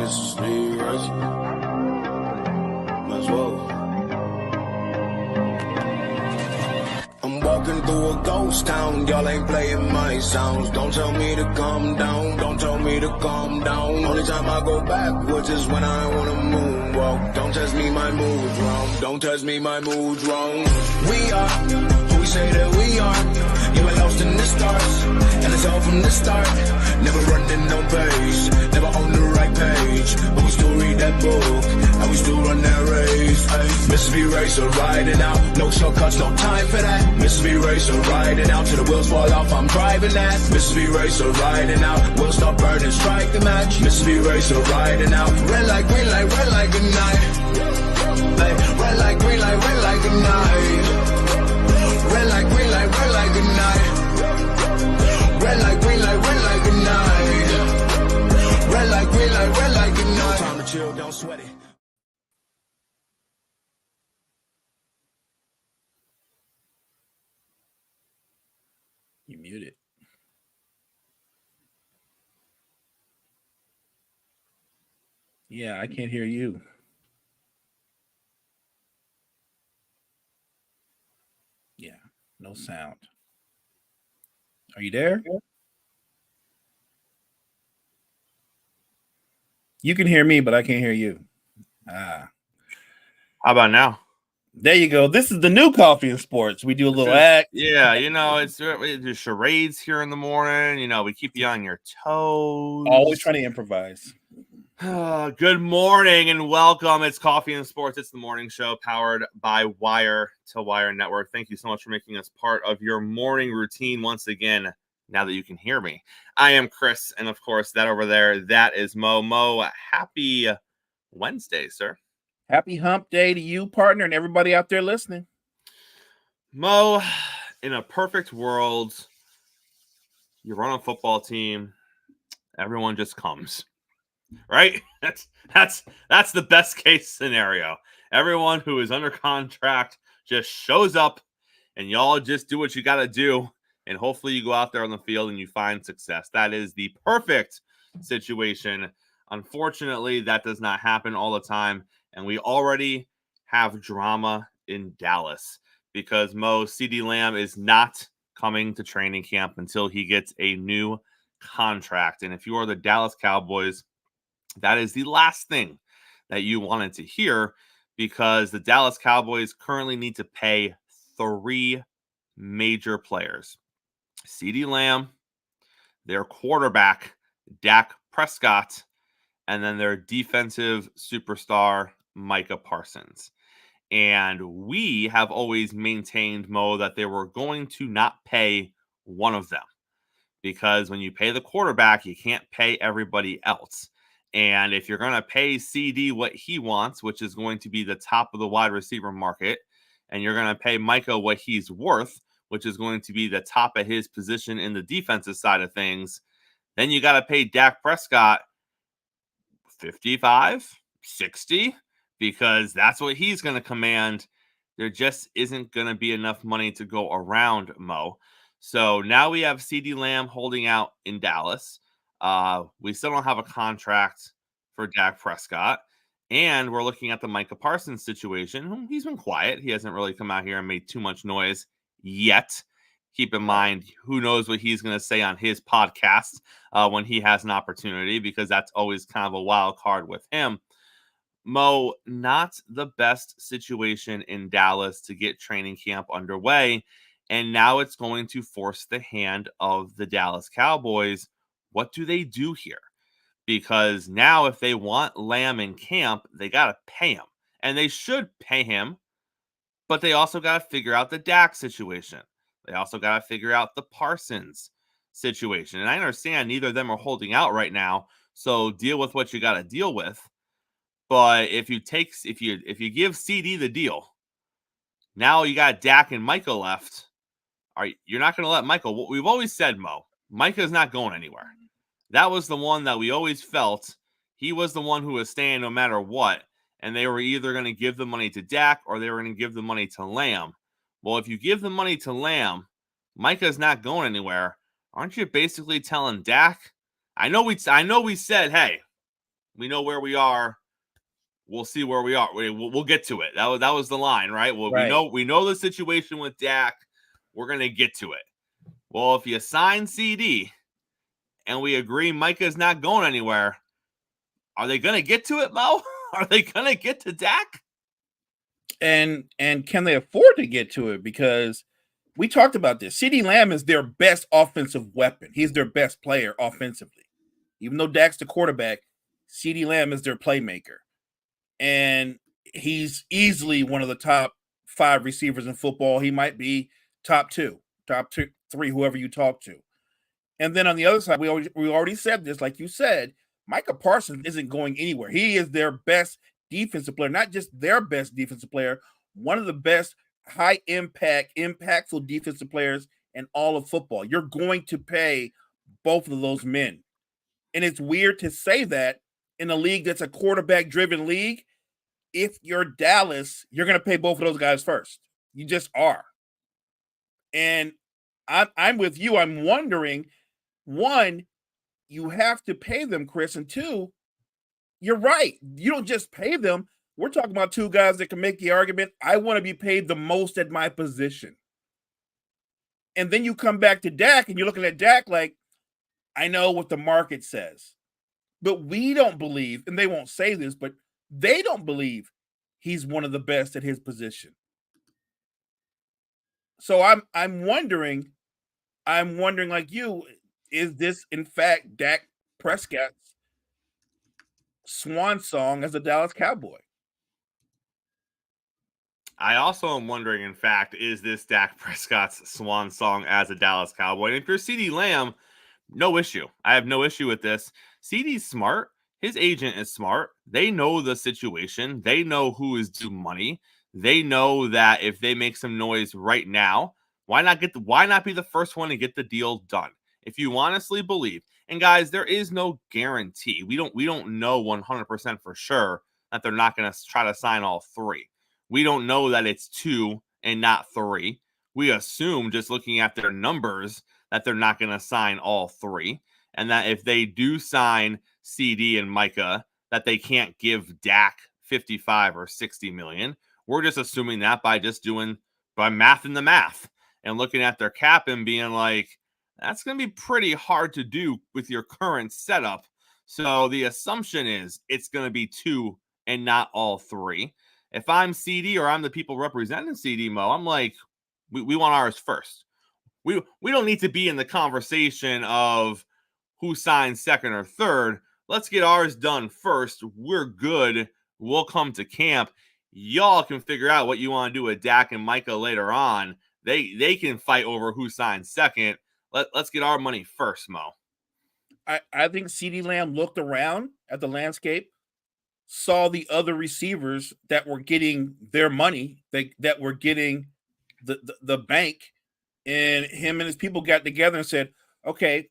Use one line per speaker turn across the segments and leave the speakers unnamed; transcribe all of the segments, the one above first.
Miss me racing. Might as well. I'm walking through a ghost town, y'all ain't playing my sounds. Don't tell me to calm down, don't tell me to calm down. Only time I go backwards is when I wanna moonwalk. Don't test me, my mood's wrong. Don't test me, my mood's wrong. We are who we say that we are. You were lost in the stars, and it's all from the start. Never running no pace, never on the right page. But we still read that book, and we still run that race. Ay. Mississippi Racer riding out, no shortcuts, no time for that. Mississippi Racer riding out, till the wheels fall off, I'm driving that. Mississippi Racer riding out, we'll stop burning, strike the match. Mississippi Racer riding out, red light, green light, red light, good night. Ay. Red light, green light, red light, good night. Red light, green light, red light, good night. Red light, green light, red light, good night. Red light, green light, red light, good night. Time to chill, don't sweat it.
You muted. Yeah, I can't hear you. Yeah, no sound. Are you there? You can hear me, but I can't hear you.
How about now?
There you go. This is the new Coffee and Sports. We do a little act.
Yeah, you know, it's charades here in the morning. You know, we keep you on your toes.
Always trying to improvise.
Good morning and welcome. It's Coffee and Sports. It's the morning show powered by Wire to Wire Network. Thank you so much for making us part of your morning routine once again. Now that you can hear me, I am Chris, and of course, that over there, that is Mo. Mo, happy Wednesday, sir.
Happy hump day to you, partner, and everybody out there listening.
Mo, in a perfect world, you run a football team, everyone just comes, right? That's the best case scenario. Everyone who is under contract just shows up, and y'all just do what you got to do. And hopefully you go out there on the field and you find success. That is the perfect situation. Unfortunately, that does not happen all the time. And we already have drama in Dallas because Mo, CeeDee Lamb is not coming to training camp until he gets a new contract. And if you are the Dallas Cowboys, that is the last thing that you wanted to hear because the Dallas Cowboys currently need to pay 3 major players. CeeDee Lamb, their quarterback, Dak Prescott, and then their defensive superstar, Micah Parsons. And we have always maintained, Mo, that they were going to not pay one of them because when you pay the quarterback, you can't pay everybody else. And if you're going to pay CD what he wants, which is going to be the top of the wide receiver market, and you're going to pay Micah what he's worth, which is going to be the top of his position in the defensive side of things, then you got to pay Dak Prescott 55, 60, because that's what he's going to command. There just isn't going to be enough money to go around, Mo. So now we have CeeDee Lamb holding out in Dallas. We still don't have a contract for Dak Prescott. And we're looking at the Micah Parsons situation. He's been quiet. He hasn't really come out here and made too much noise yet. Keep in mind, who knows what he's going to say on his podcast when he has an opportunity, because that's always kind of a wild card with him. Mo, not the best situation in Dallas to get training camp underway. And now it's going to force the hand of the Dallas Cowboys. What do they do here? Because now if they want Lamb in camp, they got to pay him. And they should pay him. But they also got to figure out the Dak situation. They also got to figure out the Parsons situation. And I understand neither of them are holding out right now. So deal with what you got to deal with. But if you give CD the deal, now you got Dak and Micah left. You're not going to let Micah. What we've always said, Mo, Micah's not going anywhere. That was the one that we always felt. He was the one who was staying no matter what. And they were either going to give the money to Dak or they were going to give the money to Lamb. Well, if you give the money to Lamb, Micah's not going anywhere. Aren't you basically telling Dak? I know we said, hey, We know where we are. We'll see where we are. We'll get to it. That was the line, right? Well,
Right.
we know the situation with Dak. We're gonna get to it. Well, if you sign CD and we agree Micah's not going anywhere, are they gonna get to it, Mo? Are they gonna get to Dak?
And can they afford to get to it? Because we talked about this. CeeDee Lamb is their best offensive weapon. He's their best player offensively. Even though Dak's the quarterback, CeeDee Lamb is their playmaker. And he's easily one of the top 5 receivers in football. He might be top 2, 3, whoever you talk to. And then on the other side, we already said this, like you said, Micah Parsons isn't going anywhere. He is their best defensive player, not just their best defensive player, one of the best high impact, impactful defensive players in all of football. You're going to pay both of those men. And it's weird to say that in a league that's a quarterback driven league. If you're Dallas, you're going to pay both of those guys first. You just are. And I'm with you. I'm wondering, one, you have to pay them, Chris, and two, you're right. You don't just pay them. We're talking about 2 guys that can make the argument, I want to be paid the most at my position. And then you come back to Dak, and you're looking at Dak like, I know what the market says. But we don't believe, and they won't say this, but they don't believe he's one of the best at his position. So I'm wondering like you, is this in fact Dak Prescott's swan song as a Dallas Cowboy?
I also am wondering, in fact, is this Dak Prescott's swan song as a Dallas Cowboy? And if you're CeeDee Lamb, no issue. I have no issue with this. CeeDee's smart. His agent is smart. They know the situation. They know who is due money. They know that if they make some noise right now, why not be the first one to get the deal done? If you honestly believe, and guys, there is no guarantee. We don't know 100% for sure that they're not going to try to sign all 3. We don't know that it's 2 and not 3. We assume, just looking at their numbers, that they're not going to sign all 3. And that if they do sign CD and Micah, that they can't give Dak 55 or 60 million. We're just assuming that by mathing the math and looking at their cap and being like, that's going to be pretty hard to do with your current setup. So the assumption is it's going to be 2 and not all 3. If I'm CD or I'm the people representing CD, Mo, I'm like, we want ours first. We don't need to be in the conversation of who signs second or third. Let's get ours done first. We're good. We'll come to camp. Y'all can figure out what you want to do with Dak and Micah later on. They can fight over who signs second. Let's get our money first, Mo.
I think CeeDee Lamb looked around at the landscape, saw the other receivers that were getting their money, that were getting the bank, and him and his people got together and said, okay,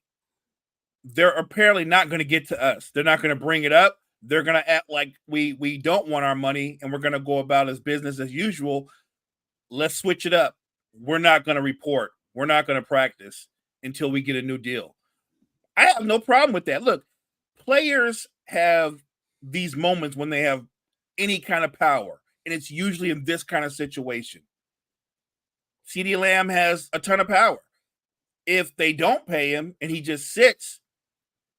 they're apparently not going to get to us. They're not going to bring it up. They're going to act like we don't want our money, and we're going to go about as business as usual. Let's switch it up. We're not going to report. We're not going to practice until we get a new deal. I have no problem with that. Look, players have these moments when they have any kind of power, and it's usually in this kind of situation. CeeDee Lamb has a ton of power. If they don't pay him and he just sits,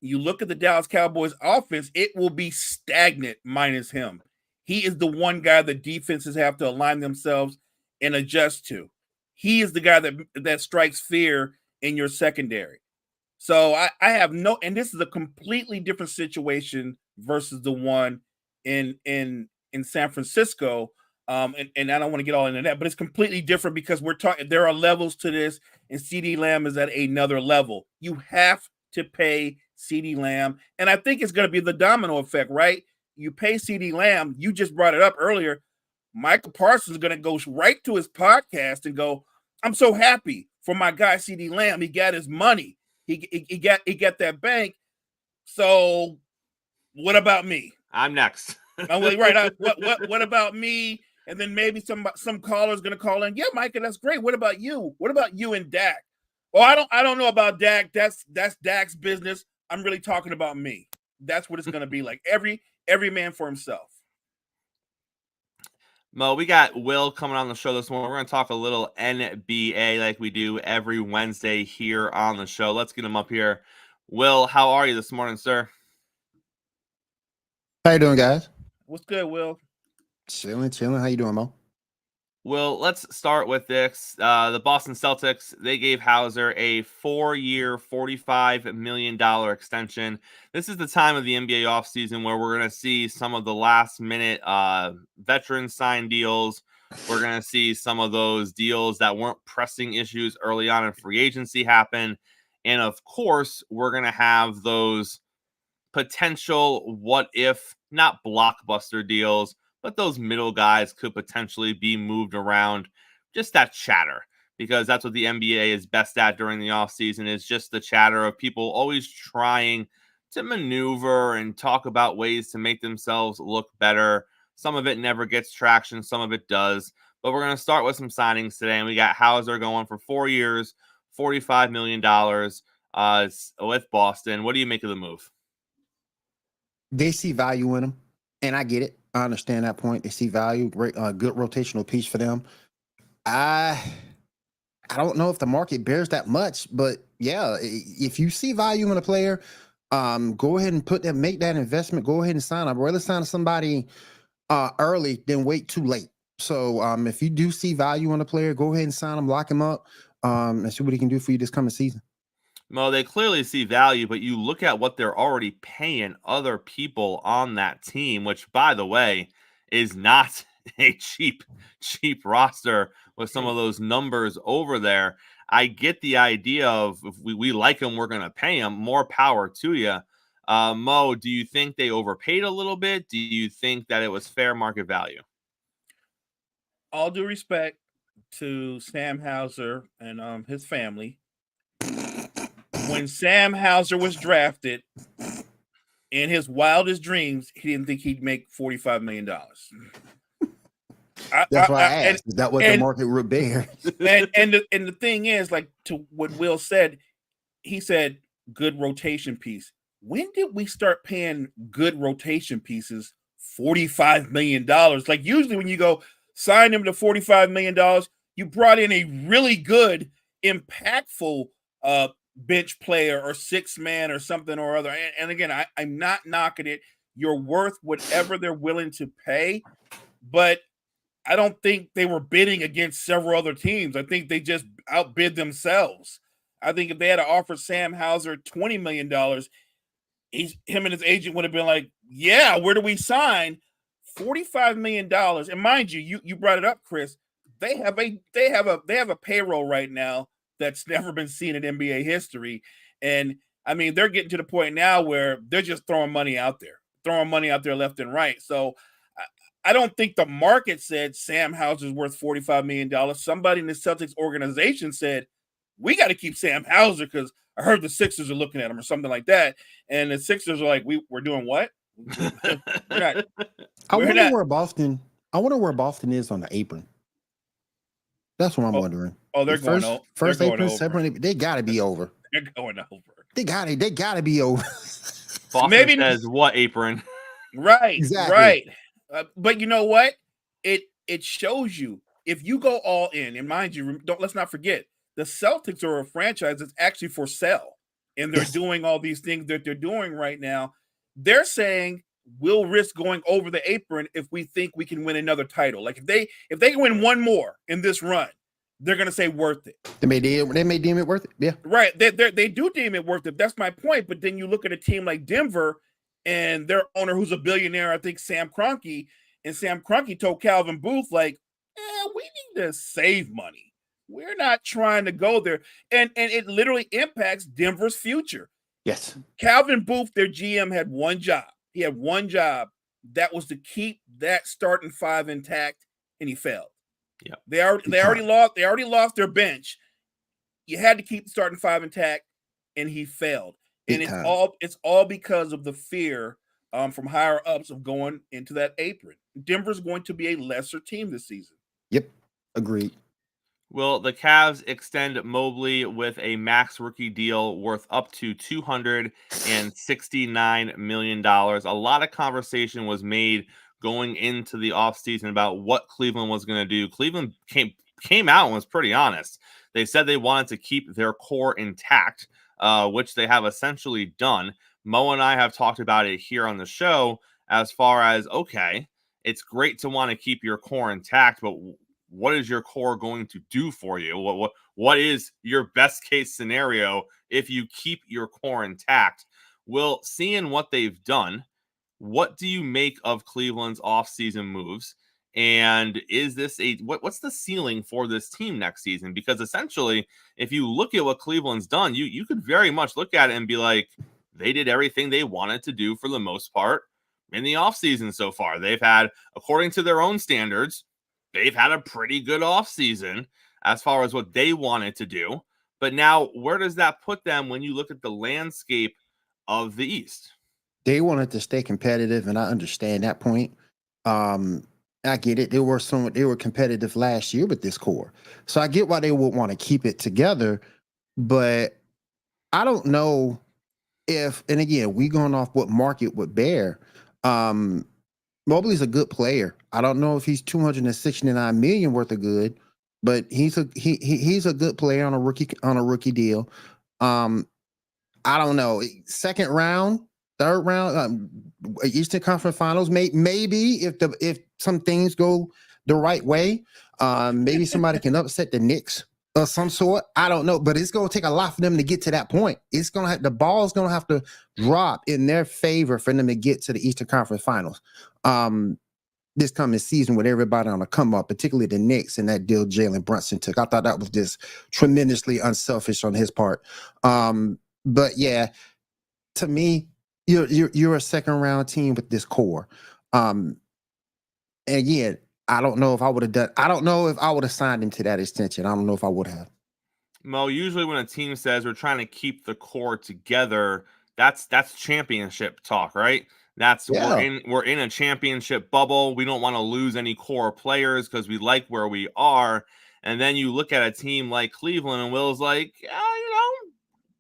you look at the Dallas Cowboys offense, it will be stagnant minus him. He is the one guy that defenses have to align themselves and adjust to. He is the guy that strikes fear in your secondary. So I have no, and this is a completely different situation versus the one in San Francisco. And I don't want to get all into that, but it's completely different because we're talking, there are levels to this, and CeeDee Lamb is at another level. You have to pay CeeDee Lamb, and I think it's going to be the domino effect, right? You pay CeeDee Lamb, you just brought it up earlier, Michael Parsons is going to go right to his podcast and go, I'm so happy for my guy CeeDee Lamb. He got his money. He got that bank. So what about me?
I'm next.
I'm like, right. What about me? And then maybe some caller's going to call in. Yeah, Micah, that's great. What about you? What about you and Dak? Oh, I don't know about Dak. That's Dak's business. I'm really talking about me. that's what it's going to be like. Every man for himself.
Mo, we got Will coming on the show this morning. We're going to talk a little NBA like we do every Wednesday here on the show. Let's get him up here. Will, how are you this morning, sir?
How you doing, guys?
What's good, Will?
Chilling. How you doing, Mo?
Well, let's start with this. The Boston Celtics, they gave Hauser a 4-year, $45 million extension. This is the time of the NBA offseason where we're going to see some of the last-minute veteran sign deals. We're going to see some of those deals that weren't pressing issues early on in free agency happen. And, of course, we're going to have those potential what-if, not blockbuster deals, but those middle guys could potentially be moved around. Just that chatter, because that's what the NBA is best at during the offseason, is just the chatter of people always trying to maneuver and talk about ways to make themselves look better. Some of it never gets traction, some of it does. But we're going to start with some signings today, and we got Hauser going for 4 years, $45 million with Boston. What do you make of the move?
They see value in him, and I get it. I understand that point. They see value. Great, good rotational piece for them. I don't know if the market bears that much, but yeah, if you see value in a player, go ahead and make that investment. Go ahead and sign. I'd rather sign somebody early than wait too late. So if you do see value in a player, go ahead and sign him, lock him up, and see what he can do for you this coming season.
Well, they clearly see value, but you look at what they're already paying other people on that team, which, by the way, is not a cheap roster with some of those numbers over there. I get the idea of if we like him, we're going to pay him. More power to you. Mo, do you think they overpaid a little bit? Do you think that it was fair market value?
All due respect to Sam Hauser and his family. When Sam Hauser was drafted, in his wildest dreams, he didn't think he'd make $45 million.
That's why I asked. Is that what the market would bear?
and the thing is, like, to what Will said, he said good rotation piece. When did we start paying good rotation pieces $45 million? Like, usually when you go sign him to $45 million, you brought in a really good, impactful bench player or six man or something or other. And again, I'm not knocking it. You're worth whatever they're willing to pay, but I don't think they were bidding against several other teams. I think they just outbid themselves. I think if they had offered Sam Hauser $20 million, him and his agent would have been like, yeah, where do we sign? $45 million. And mind you, you brought it up, Chris. They have a payroll right now that's never been seen in NBA history. And I mean, they're getting to the point now where they're just throwing money out there left and right. So I don't think the market said Sam Hauser's worth $45 million. Somebody in the Celtics organization said, we got to keep Sam Hauser because I heard the Sixers are looking at him or something like that. And the Sixers are like, we're doing what?
I wonder where Boston is on the apron. That's what I'm wondering.
Oh, they're going
over. First apron, second, they got to be over.
They're going over.
They got to be over.
Boston maybe says what apron?
Right,
exactly.
Right. But you know what? It shows you if you go all in. And mind you, let's not forget the Celtics are a franchise that's actually for sale, and they're doing all these things that they're doing right now. They're saying we'll risk going over the apron if we think we can win another title. Like if they win one more in this run, they're gonna say worth it.
They may deem it worth it. Yeah,
right. They do deem it worth it. That's my point. But then you look at a team like Denver and their owner, who's a billionaire, I think Sam Kroenke, and Sam Kroenke told Calvin Booth, like, we need to save money. We're not trying to go there, and it literally impacts Denver's future.
Yes,
Calvin Booth, their GM, had one job. He had one job. That was to keep that starting five intact, and he failed.
Yeah,
they already lost their bench. You had to keep the starting five intact, and he failed. And it's all because of the fear from higher ups of going into that apron. Denver's going to be a lesser team this season.
Yep, agreed.
Will the Cavs extend Mobley with a max rookie deal worth up to $269 million? A lot of conversation was made going into the offseason about what Cleveland was going to do. Cleveland came out and was pretty honest. They said they wanted to keep their core intact, which they have essentially done. Mo and I have talked about it here on the show as far as, okay, it's great to want to keep your core intact, but what is your core going to do for you? What is your best case scenario if you keep your core intact? Will, seeing what they've done, what do you make of Cleveland's offseason moves? And is this what's the ceiling for this team next season? Because essentially, if you look at what Cleveland's done, you could very much look at it and be like, they did everything they wanted to do for the most part in the offseason so far. They've had, according to their own standards, they've had a pretty good offseason as far as what they wanted to do. But now, where does that put them when you look at the landscape of the East?
They wanted to stay competitive, and I understand that point. I get it. They were competitive last year with this core. So I get why they would want to keep it together. But I don't know if, and again, we going off what market would bear. Mobley's a good player. I don't know if he's 269 million worth of good, but he's a good player on a rookie deal. I don't know. Second round, third round, Eastern Conference Finals. Maybe if some things go the right way, maybe somebody can upset the Knicks of some sort. I don't know, but it's going to take a lot for them to get to that point. The ball's going to have to drop in their favor for them to get to the Eastern Conference Finals this coming season with everybody on the come up, particularly the Knicks and that deal Jalen Brunson took. I thought that was just tremendously unselfish on his part. But yeah, to me, you're a second round team with this core. And again, I don't know if I would have signed him to that extension. I don't know if I would have.
Mo, usually when a team says we're trying to keep the core together, that's championship talk, right? We're in a championship bubble. We don't want to lose any core players because we like where we are. And then you look at a team like Cleveland, and Will's like,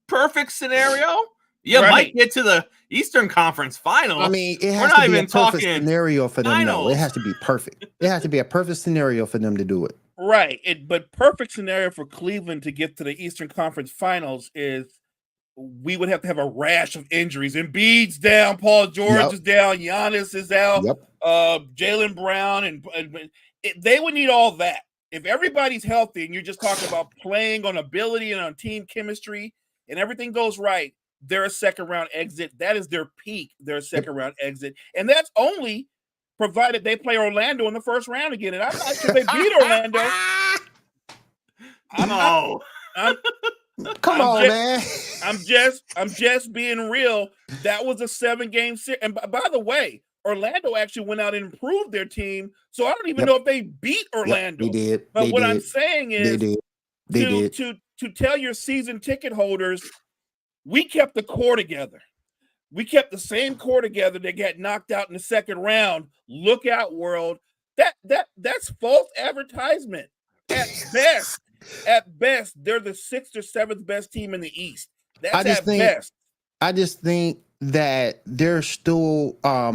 perfect scenario. You might get to the Eastern Conference Final.
I mean, it has to be a perfect scenario for them. No, it has to be perfect. It has to be a perfect scenario for them to do it.
Right. But perfect scenario for Cleveland to get to the Eastern Conference Finals is we would have to have a rash of injuries. Embiid's down, Paul George is down, Giannis is out, Jaylen Brown, and they would need all that. If everybody's healthy and you're just talking about playing on ability and on team chemistry and everything goes right, they're a second round exit. That is their peak. They're a second round exit. And that's only provided they play Orlando in the first round again. And I'm not sure they beat Orlando.
Come on, man.
I'm just being real. That was a 7-game series. And by the way, Orlando actually went out and improved their team. So I don't even know if they beat Orlando.
They did.
But I'm saying is to tell your season ticket holders, we kept the core together. We kept the same core together that got knocked out in the second round. Look out, world. That's false advertisement. At best, they're the 6th or 7th best team in the East. That's best.
I just think that they're still a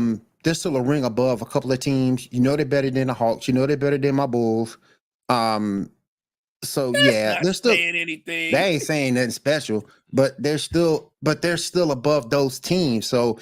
ring above a couple of teams. You know they're better than the Hawks. You know they're better than my Bulls. So they're still
saying anything.
They ain't saying nothing special, but they're still above those teams. So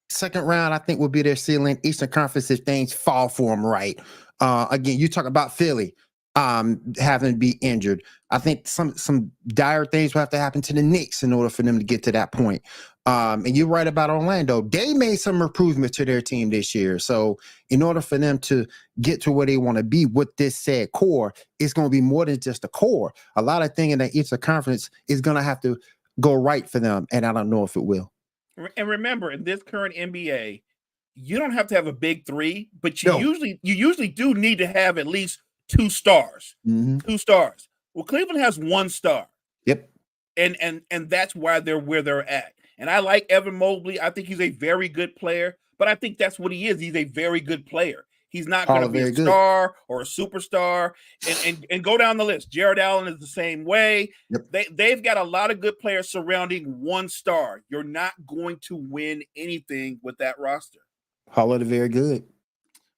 second round, I think, will be their ceiling. Eastern Conference, if things fall for them right. Again, you talk about Philly having to be injured. I think some dire things will have to happen to the Knicks in order for them to get to that point. And you're right about Orlando. They made some improvement to their team this year. So in order for them to get to where they want to be with this said core, it's going to be more than just a core. A lot of things in the Eastern Conference is going to have to go right for them, and I don't know if it will.
And remember, in this current NBA, you don't have to have a big three, but you usually do need to have at least 2 stars.
Mm-hmm.
2 stars. Well, Cleveland has 1 star.
Yep.
And that's why they're where they're at. And I like Evan Mobley. I think he's a very good player, but I think that's what he is. He's a very good player. He's not going to be a star or a superstar. And go down the list. Jared Allen is the same way.
Yep.
They've got a lot of good players surrounding one star. You're not going to win anything with that roster.
Holiday very good.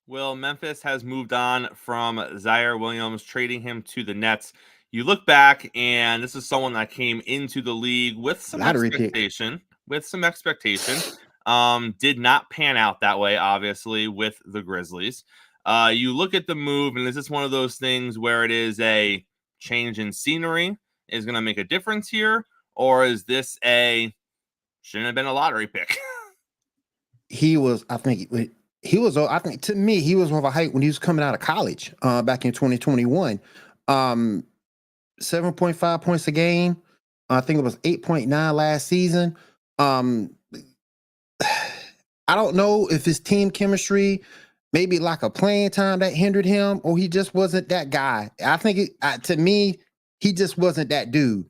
Well, Memphis has moved on from Zaire Williams, trading him to the Nets. You look back, and this is someone that came into the league with some expectation. Did not pan out that way, obviously, with the Grizzlies. You look at the move, and is this one of those things where it is a change in scenery is going to make a difference here? Or is this shouldn't have been a lottery pick?
He was, I think to me, he was more of a hype when he was coming out of college back in 2021. 7.5 points a game. I think it was 8.9 last season. I don't know if his team chemistry, maybe like a playing time that hindered him, or he just wasn't that guy. I think to me, he just wasn't that dude.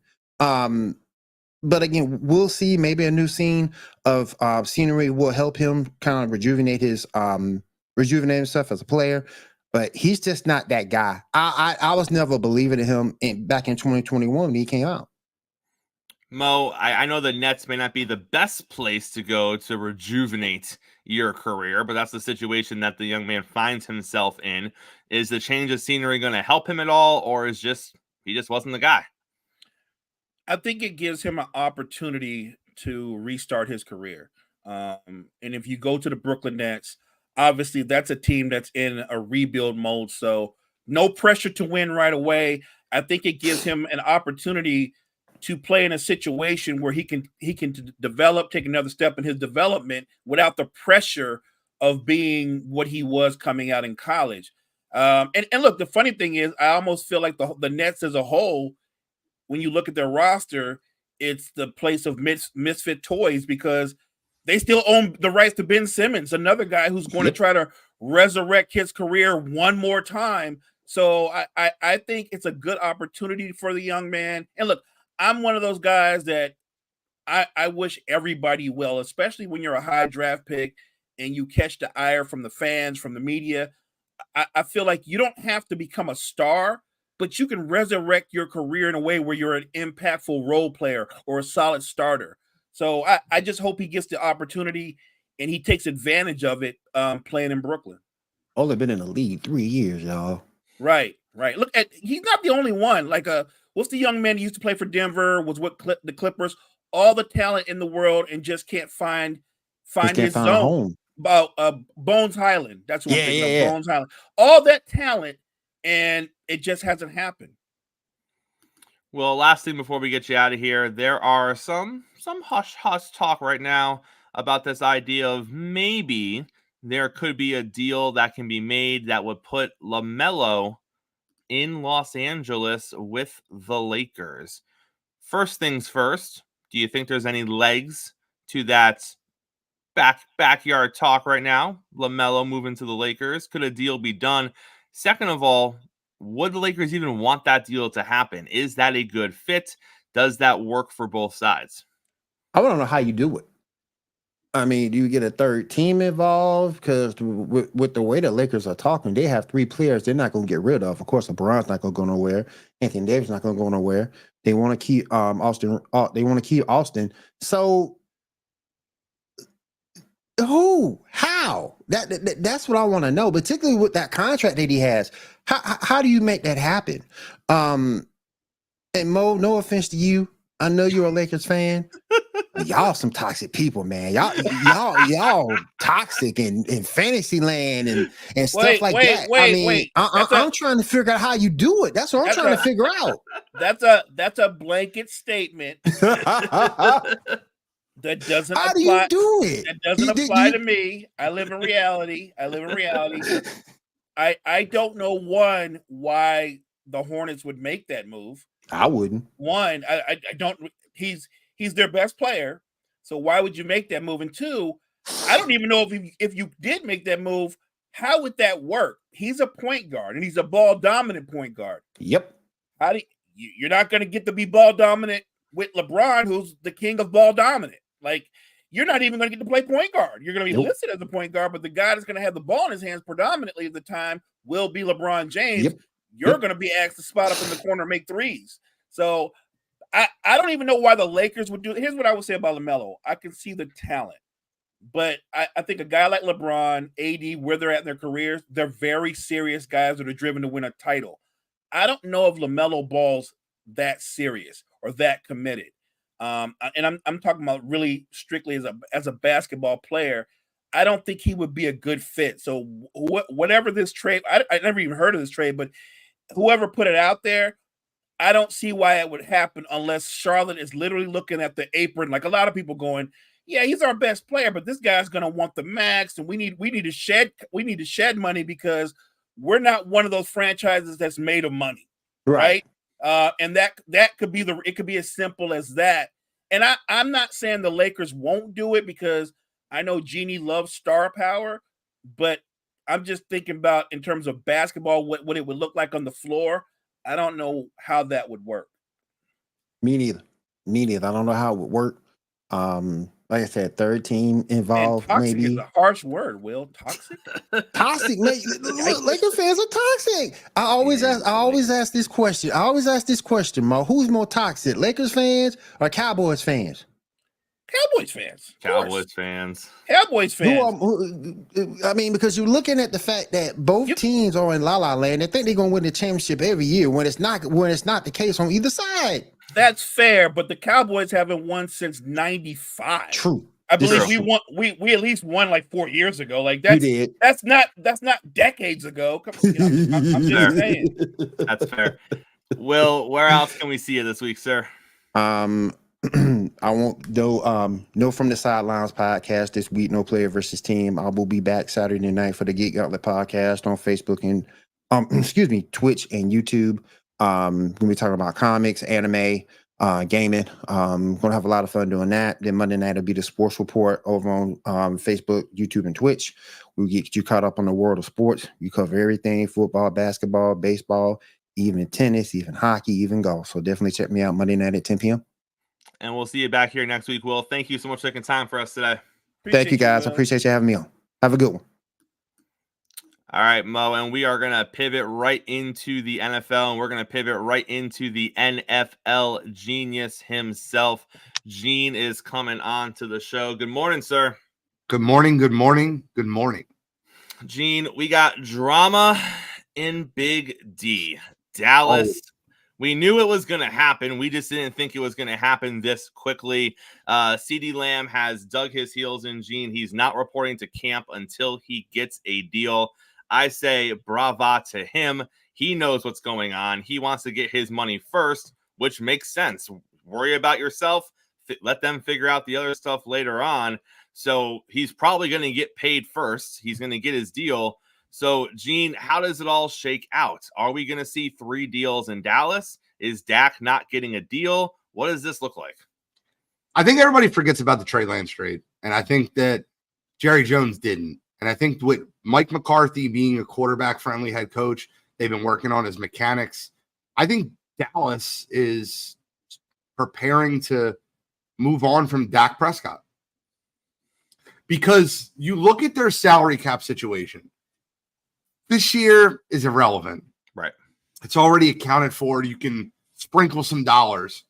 But again, we'll see. Maybe a new scene of scenery will help him kind of rejuvenate himself as a player. But he's just not that guy. I was never a believer in him back in 2021 when he came out.
Mo, I know the Nets may not be the best place to go to rejuvenate your career, but that's the situation that the young man finds himself in. Is the change of scenery going to help him at all, or is he just wasn't the guy?
I think it gives him an opportunity to restart his career. And if you go to the Brooklyn Nets, obviously that's a team that's in a rebuild mode. So no pressure to win right away. I think it gives him an opportunity to play in a situation where he can develop, take another step in his development without the pressure of being what he was coming out in college. And look, the funny thing is, I almost feel like the Nets as a whole, when you look at their roster, it's the place of misfit toys because they still own the rights to Ben Simmons, another guy who's going to try to resurrect his career one more time. So I think it's a good opportunity for the young man. And look, I'm one of those guys that I wish everybody well, especially when you're a high draft pick and you catch the ire from the fans, from the media. I feel like you don't have to become a star, but you can resurrect your career in a way where you're an impactful role player or a solid starter. So I just hope he gets the opportunity and he takes advantage of it playing in Brooklyn.
Only been in the league 3 years, y'all.
Right. Look, he's not the only one. Like, what's the young man who used to play for Denver, was with the Clippers, all the talent in the world, and just can't find his zone. About Bones Highland. That's what I'm thinking of. Bones Highland. All that talent, and it just hasn't happened.
Well, last thing before we get you out of here, there are some hush-hush talk right now about this idea of maybe there could be a deal that can be made that would put LaMelo in Los Angeles with the Lakers. First things first, do you think there's any legs to that backyard talk right now? LaMelo moving to the Lakers. Could a deal be done? Second of all, would the Lakers even want that deal to happen? Is that a good fit? Does that work for both sides?
I want to know how you do it. I mean, do you get a third team involved? Because with the way the Lakers are talking, they have 3 players they're not going to get rid of. Of course, LeBron's not going to go nowhere. Anthony Davis not going to go nowhere. They want to keep Austin. They want to keep Austin. So, who? How? That's what I want to know. Particularly with that contract that he has. How do you make that happen? And Mo, no offense to you, I know you're a Lakers fan. Y'all some toxic people, man. Y'all toxic in fantasy land and stuff like that. I'm trying to figure out how you do it. That's what I'm trying to figure out.
That's a blanket statement. That doesn't apply.
How do you do it?
That doesn't apply to me. I live in reality. I don't know why the Hornets would make that move.
I wouldn't.
I don't. He's their best player, so why would you make that move? And 2, I don't even know if you did make that move, how would that work? He's a point guard, and he's a ball dominant point guard.
Yep.
You're not going to get to be ball dominant with LeBron, who's the king of ball dominant. Like, you're not even going to get to play point guard. You're going to be
Nope.
listed as a point guard, but the guy that's going to have the ball in his hands predominantly at the time will be LeBron James.
Yep.
You're
Yep.
going to be asked to spot up in the corner and make threes. So I don't even know why the Lakers would do it. Here's what I would say about LaMelo. I can see the talent, but I think a guy like LeBron, AD, where they're at in their careers, they're very serious guys that are driven to win a title. I don't know if LaMelo Ball's that serious or that committed. And I'm talking about really strictly as a basketball player. I don't think he would be a good fit. So whatever this trade, I never even heard of this trade, but whoever put it out there, I don't see why it would happen unless Charlotte is literally looking at the apron, like a lot of people going, yeah, he's our best player, but this guy's going to want the max, and we need to shed money because we're not one of those franchises that's made of money, right? And that could be it could be as simple as that. And I'm not saying the Lakers won't do it because I know Jeannie loves star power, but I'm just thinking about in terms of basketball, what it would look like on the floor. I don't know how that would work.
Me neither. I don't know how it would work. Like I said, third team involved.
And toxic
maybe
is a harsh word. Will toxic?
toxic. Look, Lakers fans are toxic. I always ask this question. Mo, who's more toxic, Lakers fans or Cowboys fans?
Cowboys fans.
Cowboys fans.
Cowboys fans.
I mean, because you're looking at the fact that both teams are in La La Land. They think they're gonna win the championship every year when it's not the case on either side.
That's fair, but the Cowboys haven't won since '95.
True.
I believe we won. We at least won like 4 years ago. Like that's
We did.
that's not decades ago. I'm just saying.
That's fair. Will, where else can we see you this week, sir?
I won't no From the Sidelines podcast this week. No player versus team. I will be back Saturday night for the Geek Outlet podcast on Facebook and Twitch and YouTube. Gonna be talking about comics, anime, gaming. Gonna have a lot of fun doing that. Then Monday night will be the sports report over on Facebook, YouTube, and Twitch. We'll get you caught up on the world of sports. You cover everything: football, basketball, baseball, even tennis, even hockey, even golf. So definitely check me out Monday night at 10 p.m.
And we'll see you back here next week, Will. Thank you so much for taking time for us today.
Thank you, guys. I appreciate you having me on. Have a good one.
All right, Mo, and we are going to pivot right into the NFL, and we're going to pivot right into the NFL genius himself. Gene is coming on to the show. Good morning, sir.
Good morning, good morning, good morning.
Gene, we got drama in Big D. Dallas. We knew it was going to happen. We just didn't think it was going to happen this quickly. CeeDee Lamb has dug his heels in, Gene. He's not reporting to camp until he gets a deal. I say brava to him. He knows what's going on. He wants to get his money first, which makes sense. Worry about yourself. Let them figure out the other stuff later on. So he's probably going to get paid first. He's going to get his deal. So, Gene, how does it all shake out? Are we going to see 3 deals in Dallas? Is Dak not getting a deal? What does this look like?
I think everybody forgets about the Trey Lance trade, and I think that Jerry Jones didn't. And I think with Mike McCarthy being a quarterback-friendly head coach, they've been working on his mechanics. I think Dallas is preparing to move on from Dak Prescott. Because you look at their salary cap situation. This year is irrelevant.
Right.
It's already accounted for. You can sprinkle some dollars.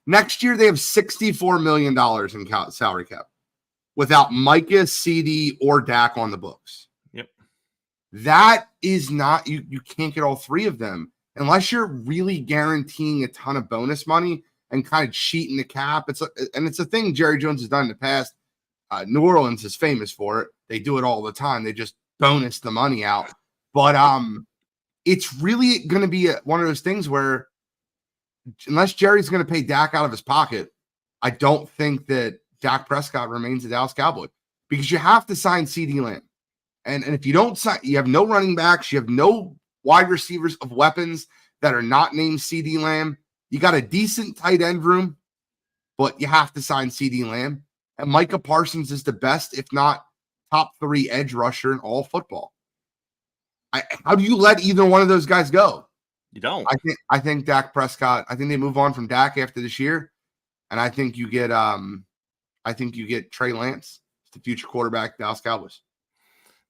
Next year, they have $64 million in salary cap without Micah, CeeDee, or Dak on the books.
Yep.
That is not, you can't get all 3 of them unless you're really guaranteeing a ton of bonus money and kind of cheating the cap. It's a thing Jerry Jones has done in the past. New Orleans is famous for it. They do it all the time. They just bonus the money out. But it's really going to be one of those things where unless Jerry's going to pay Dak out of his pocket, I don't think that Dak Prescott remains a Dallas Cowboy because you have to sign CeeDee Lamb. And if you don't sign, you have no running backs, you have no wide receivers of weapons that are not named CeeDee Lamb. You got a decent tight end room, but you have to sign CeeDee Lamb. And Micah Parsons is the best, if not top 3 edge rusher in all football. How do you let either one of those guys go?
You don't.
I think Dak Prescott, I think they move on from Dak after this year. And I think you get I think you get Trey Lance, the future quarterback, Dallas Cowboys.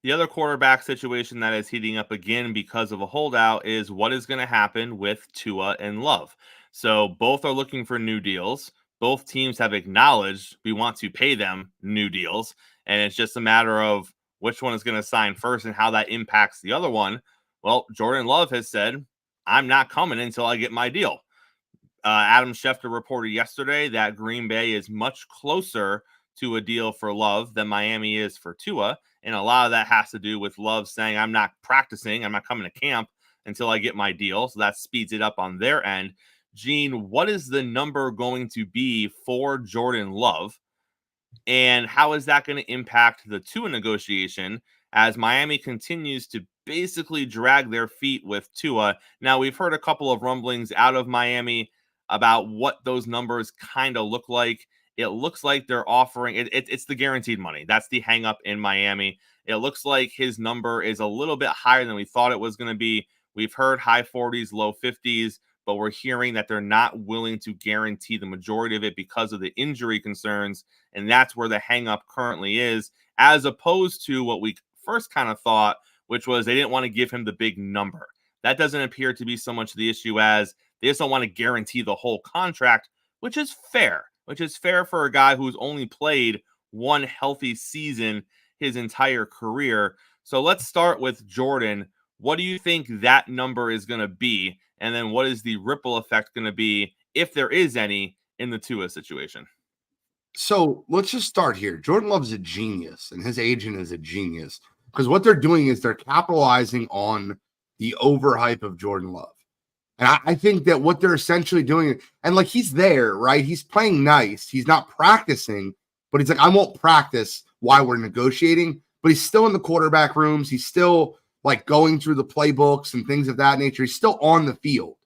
The other quarterback situation that is heating up again because of a holdout is what is going to happen with Tua and Love. So both are looking for new deals. Both teams have acknowledged we want to pay them new deals. And it's just a matter of which one is going to sign first and how that impacts the other one. Well, Jordan Love has said, I'm not coming until I get my deal. Adam Schefter reported yesterday that Green Bay is much closer to a deal for Love than Miami is for Tua. And a lot of that has to do with Love saying, I'm not practicing, I'm not coming to camp until I get my deal. So that speeds it up on their end. Gene, what is the number going to be for Jordan Love? And how is that going to impact the Tua negotiation as Miami continues to basically drag their feet with Tua? Now, we've heard a couple of rumblings out of Miami about what those numbers kind of look like. It looks like they're offering it's the guaranteed money. That's the hang up in Miami. It looks like his number is a little bit higher than we thought it was going to be. We've heard high 40s, low 50s, but we're hearing that they're not willing to guarantee the majority of it because of the injury concerns. And that's where the hang up currently is, as opposed to what we first kind of thought, which was they didn't want to give him the big number. That doesn't appear to be so much the issue as they just don't want to guarantee the whole contract, which is fair for a guy who's only played one healthy season his entire career. So let's start with Jordan. What do you think that number is going to be? And then what is the ripple effect going to be, if there is any, in the Tua situation?
So let's just start here. Jordan Love's a genius, and his agent is a genius, because what they're doing is they're capitalizing on the overhype of Jordan Love. And I think that what they're essentially doing, and like he's there, right? He's playing nice. He's not practicing, but he's like, I won't practice while we're negotiating. But he's still in the quarterback rooms. He's still like going through the playbooks and things of that nature. He's still on the field.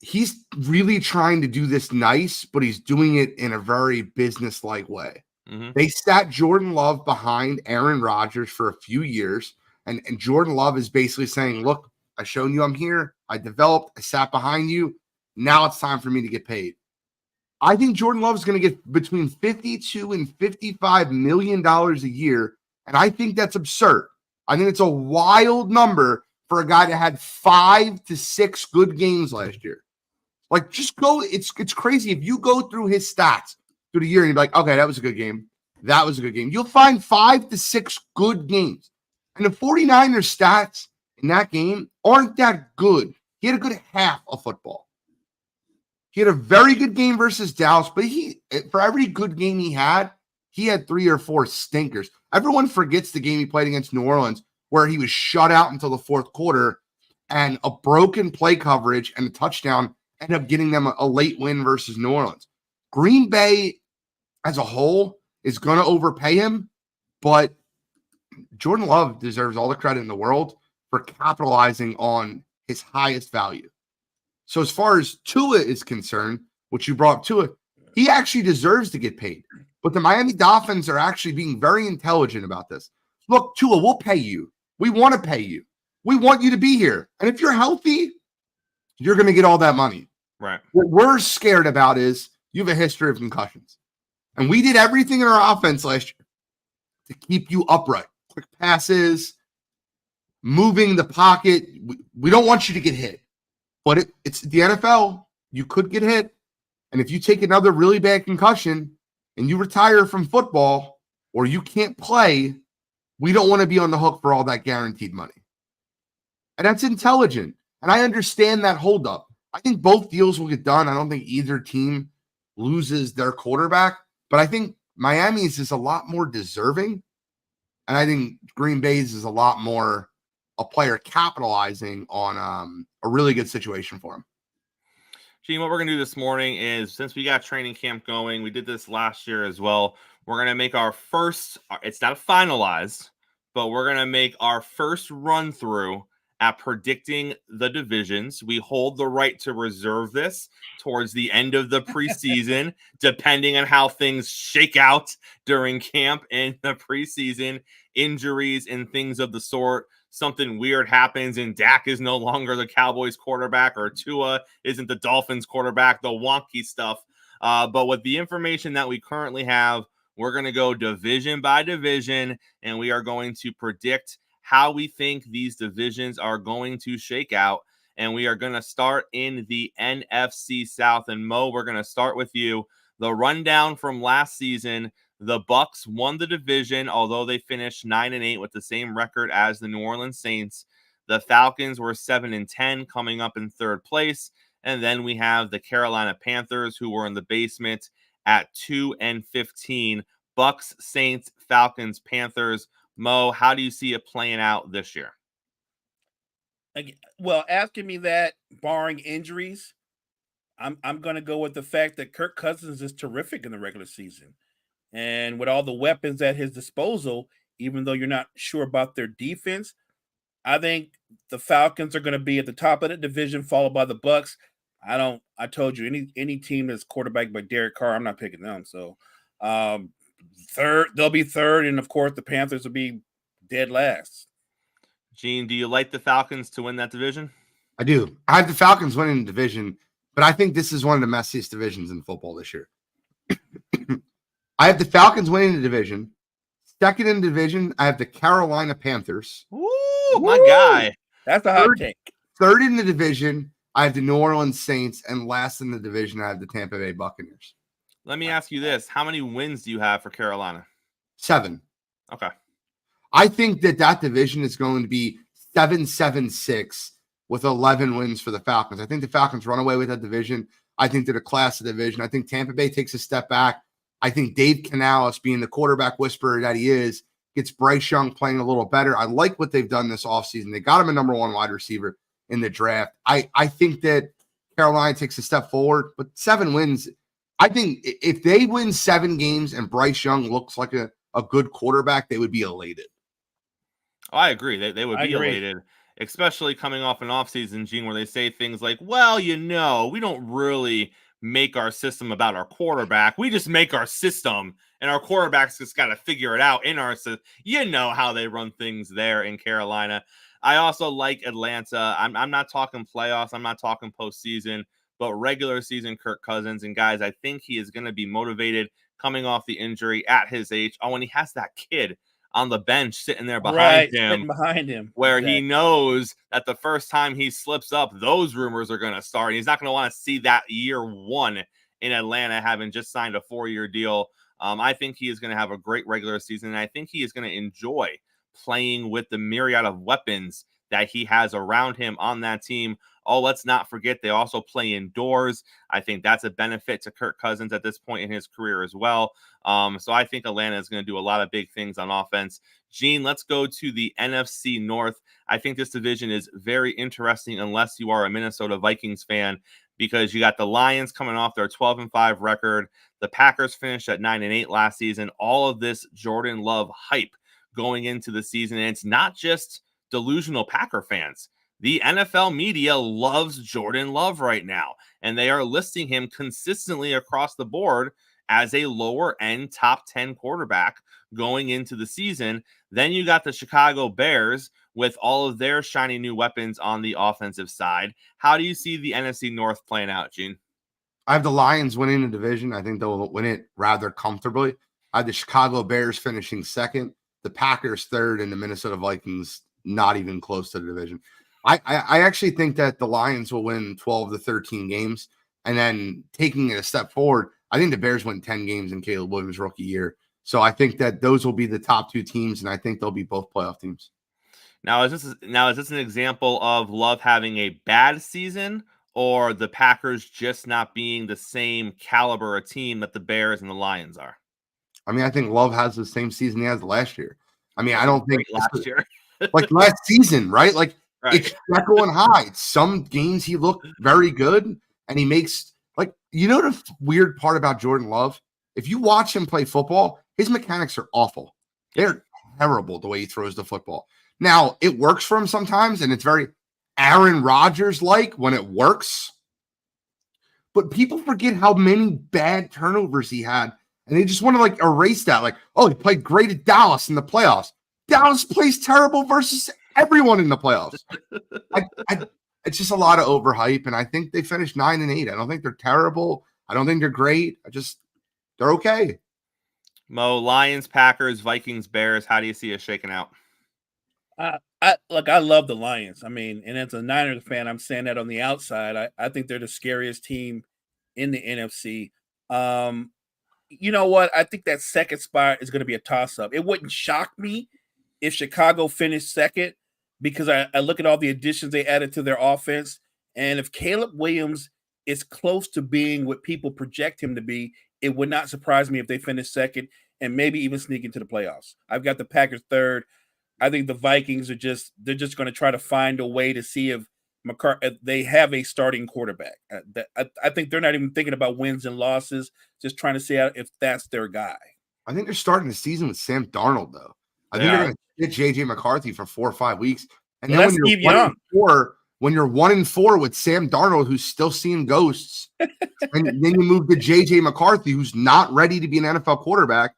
He's really trying to do this nice, but he's doing it in a very business-like way. Mm-hmm. They sat Jordan Love behind Aaron Rodgers for a few years, and Jordan Love is basically saying, look, I've shown you I'm here. I developed. I sat behind you. Now it's time for me to get paid. I think Jordan Love is going to get between $52 and $55 million a year, and I think that's absurd. I think it's a wild number for a guy that had 5 to 6 good games last year. Like, just go. It's crazy. If you go through his stats through the year and you're like, okay, that was a good game. That was a good game. You'll find 5 to 6 good games. And the 49ers stats in that game aren't that good. He had a good half of football. He had a very good game versus Dallas, but for every good game he had 3 or 4 stinkers. Everyone forgets the game he played against New Orleans where he was shut out until the fourth quarter, and a broken play coverage and a touchdown ended up getting them a late win versus New Orleans. Green Bay as a whole is going to overpay him, but Jordan Love deserves all the credit in the world for capitalizing on his highest value. So as far as Tua is concerned, which you brought up Tua, he actually deserves to get paid. But the Miami Dolphins are actually being very intelligent about this. Look, Tua, we'll pay you. We want to pay you. We want you to be here. And if you're healthy, you're going to get all that money.
Right.
What we're scared about is you have a history of concussions. And we did everything in our offense last year to keep you upright. Quick passes, moving the pocket. We don't want you to get hit. But it's the NFL. You could get hit. And if you take another really bad concussion and you retire from football or you can't play, we don't want to be on the hook for all that guaranteed money. And that's intelligent. And I understand that holdup. I think both deals will get done. I don't think either team loses their quarterback. But I think Miami's is a lot more deserving. And I think Green Bay's is a lot more a player capitalizing on a really good situation for him.
Gene, what we're going to do this morning is, since we got training camp going, we did this last year as well. We're going to make our first, it's not finalized, but we're going to make our first run through at predicting the divisions. We hold the right to reserve this towards the end of the preseason, depending on how things shake out during camp and the preseason, injuries and things of the sort. Something weird happens and Dak is no longer the Cowboys quarterback, or Tua isn't the Dolphins quarterback, the wonky stuff. But with the information that we currently have, we're going to go division by division, and we are going to predict how we think these divisions are going to shake out. And we are going to start in the NFC South. And Mo, we're going to start with you. The rundown from last season, the Bucs won the division, although they finished 9-8 with the same record as the New Orleans Saints. The Falcons were 7-10, coming up in third place. And then we have the Carolina Panthers, who were in the basement at 2-15. Bucs, Saints, Falcons, Panthers. Mo, how do you see it playing out this year?
Well, asking me that, barring injuries, I'm going to go with the fact that Kirk Cousins is terrific in the regular season. And with all the weapons at his disposal, even though you're not sure about their defense, I think the Falcons are going to be at the top of the division, followed by the Bucs. I told you, any team that's quarterbacked by Derek Carr, I'm not picking them. So third, they'll be third, and of course the Panthers will be dead last.
Gene, do you like the Falcons to win that division?
I do. I have the Falcons winning the division, but I think this is one of the messiest divisions in football this year. I have the Falcons winning the division. Second in the division, I have the Carolina Panthers.
Ooh, my guy.
That's a hot take.
Third in the division, I have the New Orleans Saints. And last in the division, I have the Tampa Bay Buccaneers.
Let me ask you this. How many wins do you have for Carolina?
7.
Okay.
I think that division is going to be 7-7-6 with 11 wins for the Falcons. I think the Falcons run away with that division. I think they're the class of division. I think Tampa Bay takes a step back. I think Dave Canales, being the quarterback whisperer that he is, gets Bryce Young playing a little better. I like what they've done this offseason. They got him a number 1 wide receiver in the draft. I think that Carolina takes a step forward, but 7 wins. I think if they win 7 games and Bryce Young looks like a good quarterback, they would be elated.
Oh, I agree. They would be elated, especially coming off an offseason, Gene, where they say things like, well, we don't really make our system about our quarterback. We just make our system, and our quarterback's just got to figure it out in our system. You know how they run things there in Carolina. I also like Atlanta. I'm not talking playoffs. I'm not talking postseason, but regular season Kirk Cousins. And guys, I think he is going to be motivated coming off the injury at his age. Oh, and he has that kid on the bench sitting there behind him, where he knows that the first time he slips up, those rumors are going to start. He's not going to want to see that year 1 in Atlanta, having just signed a 4-year deal. I think he is going to have a great regular season, and I think he is going to enjoy playing with the myriad of weapons that he has around him on that team. Oh, let's not forget they also play indoors. I think that's a benefit to Kirk Cousins at this point in his career as well. So I think Atlanta is going to do a lot of big things on offense. Gene, let's go to the NFC North. I think this division is very interesting unless you are a Minnesota Vikings fan, because you got the Lions coming off their 12-5 record. The Packers finished at 9-8 last season. All of this Jordan Love hype going into the season. And it's not just delusional Packer fans. The NFL media loves Jordan Love right now, and they are listing him consistently across the board as a lower end top 10 quarterback going into the season. Then you got the Chicago Bears with all of their shiny new weapons on the offensive side. How do you see the NFC North playing out, Gene?
I have the Lions winning the division. I think they'll win it rather comfortably. I have the Chicago Bears finishing second, the Packers third, and the Minnesota Vikings not even close to the division. I actually think that the Lions will win 12 to 13 games. And then taking it a step forward, I think the Bears win 10 games in Caleb Williams' rookie year. So I think that those will be the top 2 teams, and I think they'll be both playoff teams.
Now, is this an example of Love having a bad season, or the Packers just not being the same caliber of team that the Bears and the Lions are?
I mean, I think Love has the same season he has last year. I mean, I don't think
last year,
like last season, right? Like,
right.
It's Jekyll and Hyde. Some games he looked very good, and he makes the weird part about Jordan Love. If you watch him play football, his mechanics are awful. They're terrible the way he throws the football. Now, it works for him sometimes, and it's very Aaron Rodgers-like when it works. But people forget how many bad turnovers he had, and they just want to erase that. Like, oh, he played great at Dallas in the playoffs. Dallas plays terrible versus everyone in the playoffs. It's just a lot of overhype, and I think they finished 9-8. I don't think they're terrible. I don't think they're great. They're okay.
Mo, Lions, Packers, Vikings, Bears. How do you see it shaking out?
I love the Lions. I mean, and as a Niners fan, I'm saying that on the outside. I think they're the scariest team in the NFC. You know what? I think that second spot is going to be a toss-up. It wouldn't shock me if Chicago finished second because I look at all the additions they added to their offense, and if Caleb Williams is close to being what people project him to be, it would not surprise me if they finish second and maybe even sneak into the playoffs. I've got the Packers third. I think the Vikings they're just going to try to find a way to see if they have a starting quarterback. I think they're not even thinking about wins and losses, just trying to see if that's their guy.
I think they're starting the season with Sam Darnold, though. I think they're going to get JJ McCarthy for 4 or 5 weeks. And then when you're 1-4 with Sam Darnold, who's still seeing ghosts, and then you move to JJ McCarthy, who's not ready to be an NFL quarterback,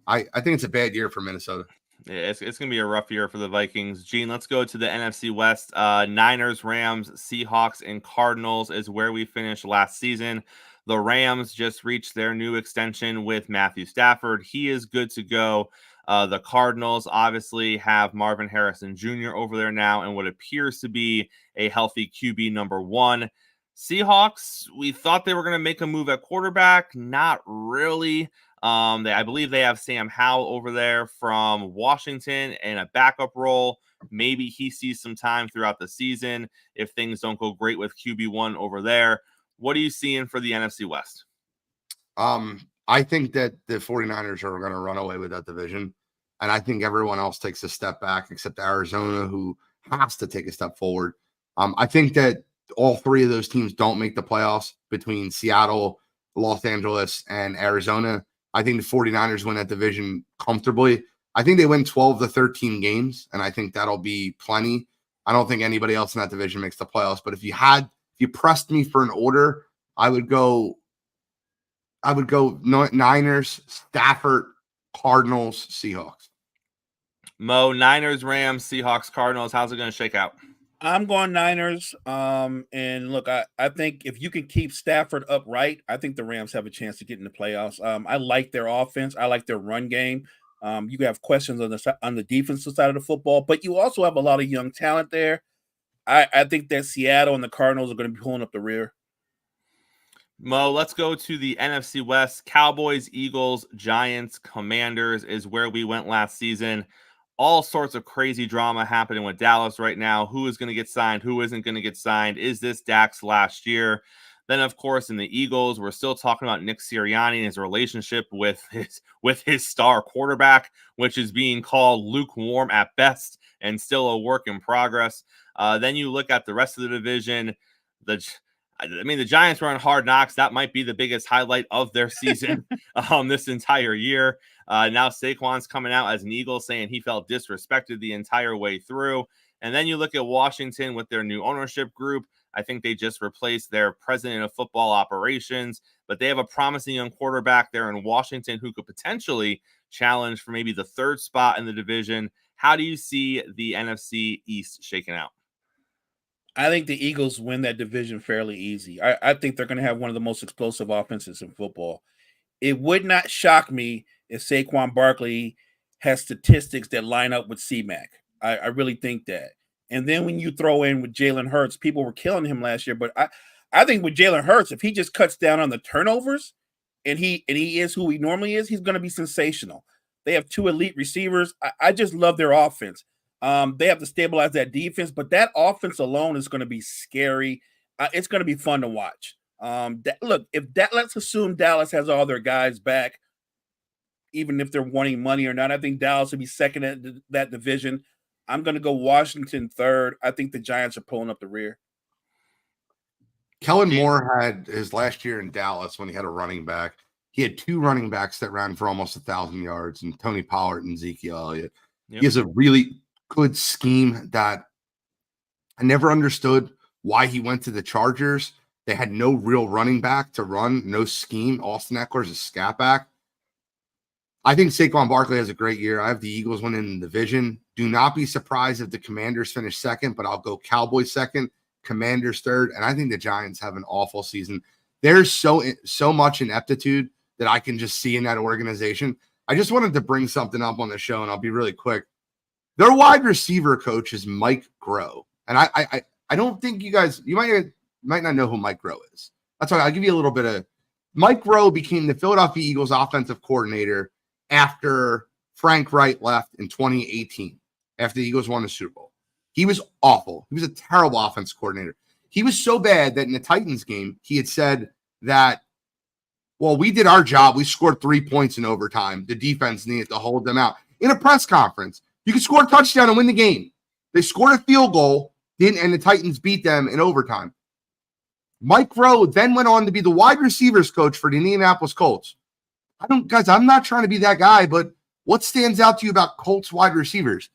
I think it's a bad year for Minnesota.
Yeah, it's going to be a rough year for the Vikings. Gene, let's go to the NFC West. Niners, Rams, Seahawks, and Cardinals is where we finished last season. The Rams just reached their new extension with Matthew Stafford. He is good to go. The Cardinals obviously have Marvin Harrison Jr. over there now and what appears to be a healthy QB number 1. Seahawks, we thought they were going to make a move at quarterback. Not really. I believe they have Sam Howell over there from Washington in a backup role. Maybe he sees some time throughout the season if things don't go great with QB1 over there. What are you seeing for the NFC West?
I think that the 49ers are going to run away with that division. And I think everyone else takes a step back except Arizona, who has to take a step forward. I think that all 3 of those teams don't make the playoffs between Seattle, Los Angeles, and Arizona. I think the 49ers win that division comfortably. I think they win 12 to 13 games, and I think that'll be plenty. I don't think anybody else in that division makes the playoffs. But if you pressed me for an order, I would go Niners, Stafford, Cardinals, Seahawks.
Mo, Niners, Rams, Seahawks, Cardinals. How's it going to shake out?
I'm going Niners. And look, I think if you can keep Stafford upright, I think the Rams have a chance to get in the playoffs. I like their offense. I like their run game. You have questions on the defensive side of the football, but you also have a lot of young talent there. I think that Seattle and the Cardinals are going to be pulling up the rear.
Mo, let's go to the NFC West. Cowboys, Eagles, Giants, Commanders is where we went last season. All sorts of crazy drama happening with Dallas right now. Who is going to get signed? Who isn't going to get signed? Is this Dak's last year? Then, of course, in the Eagles, we're still talking about Nick Sirianni and his relationship with his star quarterback, which is being called lukewarm at best and still a work in progress. Then you look at the rest of the division. The Giants were on Hard Knocks. That might be the biggest highlight of their season this entire year. Now Saquon's coming out as an Eagle saying he felt disrespected the entire way through. And then you look at Washington with their new ownership group. I think they just replaced their president of football operations, but they have a promising young quarterback there in Washington who could potentially challenge for maybe the 3rd spot in the division. How do you see the NFC East shaking out?
I think the Eagles win that division fairly easy. I think they're going to have one of the most explosive offenses in football. It would not shock me if Saquon Barkley has statistics that line up with C-Mac. I really think that. And then when you throw in with Jalen Hurts, people were killing him last year, but I think with Jalen Hurts, if he just cuts down on the turnovers and he is who he normally is, he's going to be sensational. They have 2 elite receivers. I just love their offense. They have to stabilize that defense, but that offense alone is going to be scary. It's going to be fun to watch. Let's assume Dallas has all their guys back, even if they're wanting money or not. I think Dallas will be second at that division. I'm going to go Washington third. I think the Giants are pulling up the rear.
Kellen Moore had his last year in Dallas when he had a running back. He had 2 running backs that ran for almost 1,000 yards, and Tony Pollard and Ezekiel Elliott. Yep. He has a really good scheme that I never understood why he went to the Chargers. They had no real running back to run, no scheme. Austin Eckler's a scat back. I think Saquon Barkley has a great year. I have the Eagles winning the division. Do not be surprised if the Commanders finish second, but I'll go Cowboys second, Commanders third, and I think the Giants have an awful season. There's so much ineptitude that I can just see in that organization. I just wanted to bring something up on the show, and I'll be really quick. Their wide receiver coach is Mike Groh, and I don't think you might not know who Mike Groh is. That's why I'll give you a little bit of. Mike Groh became the Philadelphia Eagles offensive coordinator after Frank Wright left in 2018, after the Eagles won the Super Bowl. He was awful. He was a terrible offense coordinator. He was so bad that in the Titans game, he had said that, well, we did our job. We scored 3 points in overtime. The defense needed to hold them out. In a press conference, you could score a touchdown and win the game. They scored a field goal, and the Titans beat them in overtime. Mike Groh then went on to be the wide receivers coach for the Indianapolis Colts. I'm not trying to be that guy, but what stands out to you about Colts wide receivers?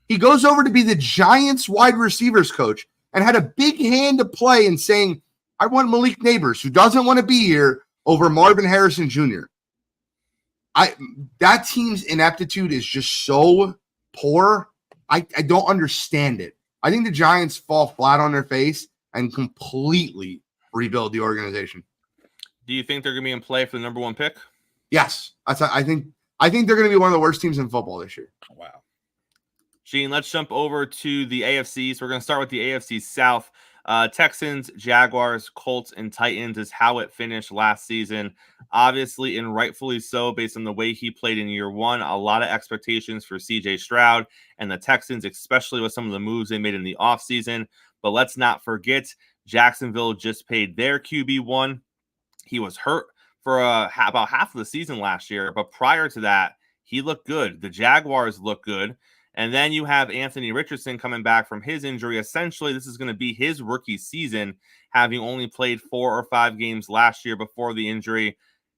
He goes over to be the Giants wide receivers coach and had a big hand to play in saying, I want Malik Neighbors, who doesn't want to be here, over Marvin Harrison Jr. That team's ineptitude is just so poor. I don't understand it. I think the Giants fall flat on their face and completely rebuild the organization.
Do you think they're going to be in play for the number 1 pick?
Yes. I think they're going to be one of the worst teams in football this year.
Wow.
Gene, let's jump over to the AFC. So we're going to start with the AFC South. Texans, Jaguars, Colts, and Titans is how it finished last season. Obviously, and rightfully so, based on the way he played in year one. A lot of expectations for CJ Stroud and the Texans, especially with some of the moves they made in the offseason. But let's not forget, Jacksonville just paid their QB1. He was hurt for about half of the season last year. But prior to that, he looked good. The Jaguars look good. And then you have Anthony Richardson coming back from his injury. Essentially, this is going to be his rookie season, having only played 4 or 5 games last year before the injury.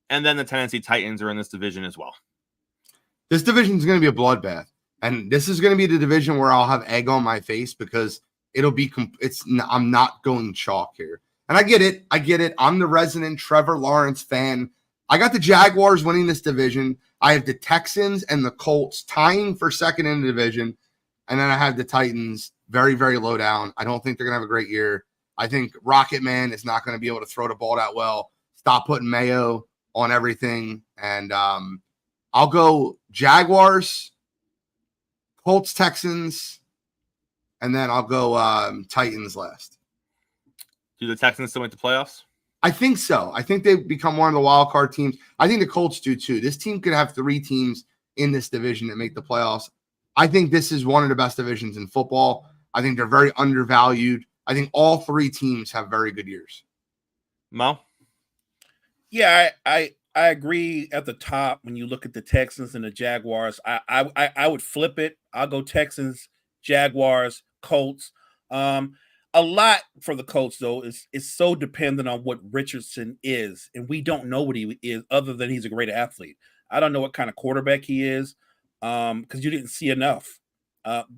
And then the Tennessee Titans are in this division as well.
This division is going to be a bloodbath. And this is going to be the division where I'll have egg on my face because I'm not going chalk here. And I get it. I'm the resident Trevor Lawrence fan. I got the Jaguars winning this division. I have the Texans and the Colts tying for second in the division. And then I have the Titans very, very low down. I don't think they're going to have a great year. I think Rocket Man is not going to be able to throw the ball that well. Stop putting Mayo on everything. And I'll go Jaguars, Colts, Texans, and then I'll go Titans last.
Do the Texans still make the playoffs?
I think so. I think they become one of the wild card teams. I think the Colts do too. This team could have 3 teams in this division that make the playoffs. I think this is one of the best divisions in football. I think they're very undervalued. I think all 3 teams have very good years.
Mo?
Yeah, I agree at the top when you look at the Texans and the Jaguars. I would flip it. I'll go Texans, Jaguars, Colts. A lot for the Colts, though, is so dependent on what Richardson is, and we don't know what he is other than he's a great athlete. I don't know what kind of quarterback he is because you didn't see enough.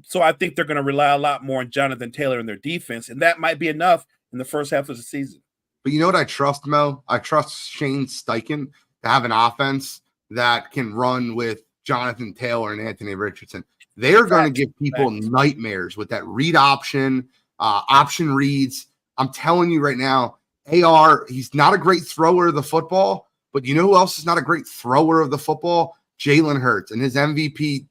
So I think they're going to rely a lot more on Jonathan Taylor and their defense, and that might be enough in the first half of the season.
But you know what I trust, Mo? I trust Shane Steichen to have an offense that can run with Jonathan Taylor and Anthony Richardson. They are going to give people nightmares with that read option. Option reads. I'm telling you right now, AR, he's not a great thrower of the football, but you know who else is not a great thrower of the football? Jalen Hurts. And his MVP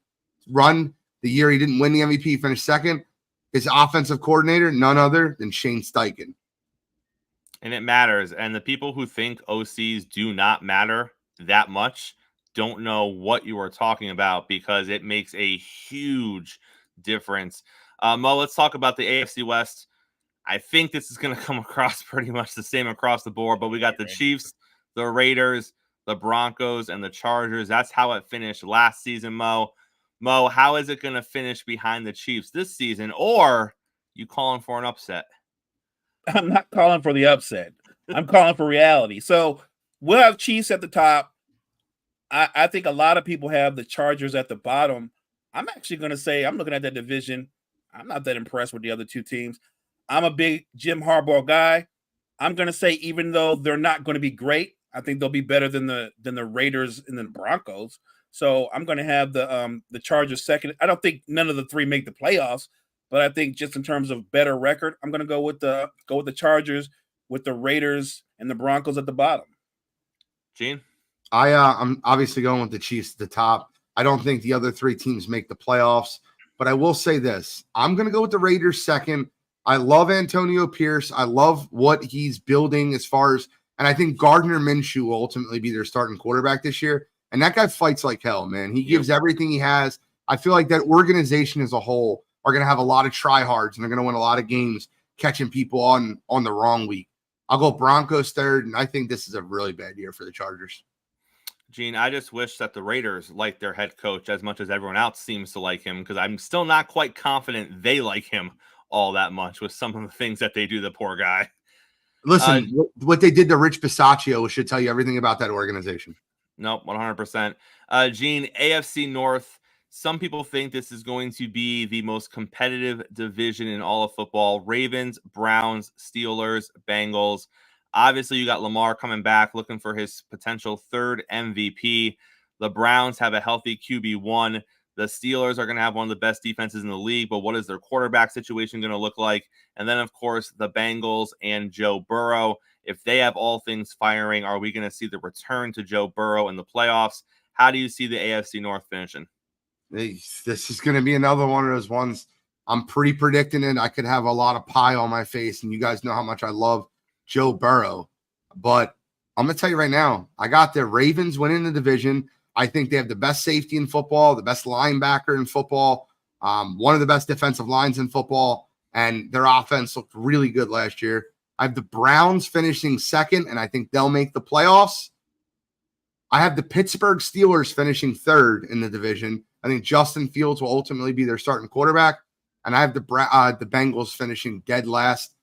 run, the year he didn't win the MVP, he finished second. His offensive coordinator, none other than Shane Steichen.
And it matters. And the people who think OCs do not matter that much don't know what you are talking about because it makes a huge difference. Mo, let's talk about the AFC West. I think this is going to come across pretty much the same across the board, but we got the Chiefs, the Raiders, the Broncos, and the Chargers. That's how it finished last season, Mo. Mo, how is it going to finish behind the Chiefs this season? Or you calling for an upset?
I'm not calling for the upset. I'm calling for reality. So we'll have Chiefs at the top. I think a lot of people have the Chargers at the bottom. I'm actually going to say I'm looking at that division. I'm not that impressed with the other 2 teams. I'm a big Jim Harbaugh guy. I'm going to say even though they're not going to be great, I think they'll be better than the Raiders and the Broncos. So I'm going to have the Chargers second. I don't think none of the 3 make the playoffs, but I think just in terms of better record, I'm going to go with the Chargers with the Raiders and the Broncos at the bottom.
Gene?
I'm obviously going with the Chiefs at the top. I don't think the other three teams make the playoffs, but I will say this. I'm going to go with the Raiders second. I love Antonio Pierce. I love what he's building as far as, and I think Gardner Minshew will ultimately be their starting quarterback this year. And that guy fights like hell, man. He gives everything he has. I feel like that organization as a whole are going to have a lot of tryhards, and they're going to win a lot of games catching people on the wrong week. I'll go Broncos third, and I think this is a really bad year for the Chargers.
Gene, I just wish that the Raiders liked their head coach as much as everyone else seems to like him, because I'm still not quite confident they like him all that much with some of the things that they do, the poor guy.
Listen, what they did to Rich Bisaccio should tell you everything about that organization.
Nope, 100%. Gene, AFC North, some people think this is going to be the most competitive division in all of football. Ravens, Browns, Steelers, Bengals. Obviously, you got Lamar coming back, looking for his potential third MVP. The Browns have a healthy QB1. The Steelers are going to have one of the best defenses in the league, but what is their quarterback situation going to look like? And then, of course, the Bengals and Joe Burrow. If they have all things firing, are we going to see the return to Joe Burrow in the playoffs? How do you see the AFC North finishing?
This is going to be another one of those ones. I'm pre-predicting it. I could have a lot of pie on my face, and you guys know how much I love Joe Burrow. But I'm going to tell you right now, I got the Ravens winning the division. I think they have the best safety in football, the best linebacker in football, one of the best defensive lines in football, and their offense looked really good last year. I have the Browns finishing second, and I think they'll make the playoffs. I have the Pittsburgh Steelers finishing third in the division. I think Justin Fields will ultimately be their starting quarterback, and I have the Bengals finishing dead last.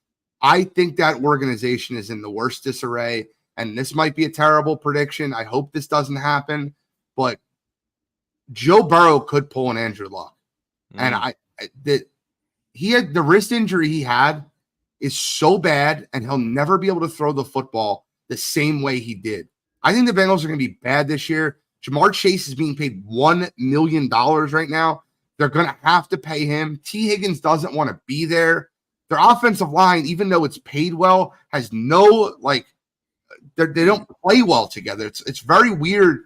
I think that organization is in the worst disarray, and this might be a terrible prediction. I hope this doesn't happen, but Joe Burrow could pull an Andrew Luck. And he had the wrist injury he had is so bad, and he'll never be able to throw the football the same way he did. I think the Bengals are going to be bad this year. Jamar Chase is being paid $1 million right now. They're going to have to pay him. T. Higgins doesn't want to be there. Their offensive line, even though it's paid well, has no, they don't play well together. It's very weird.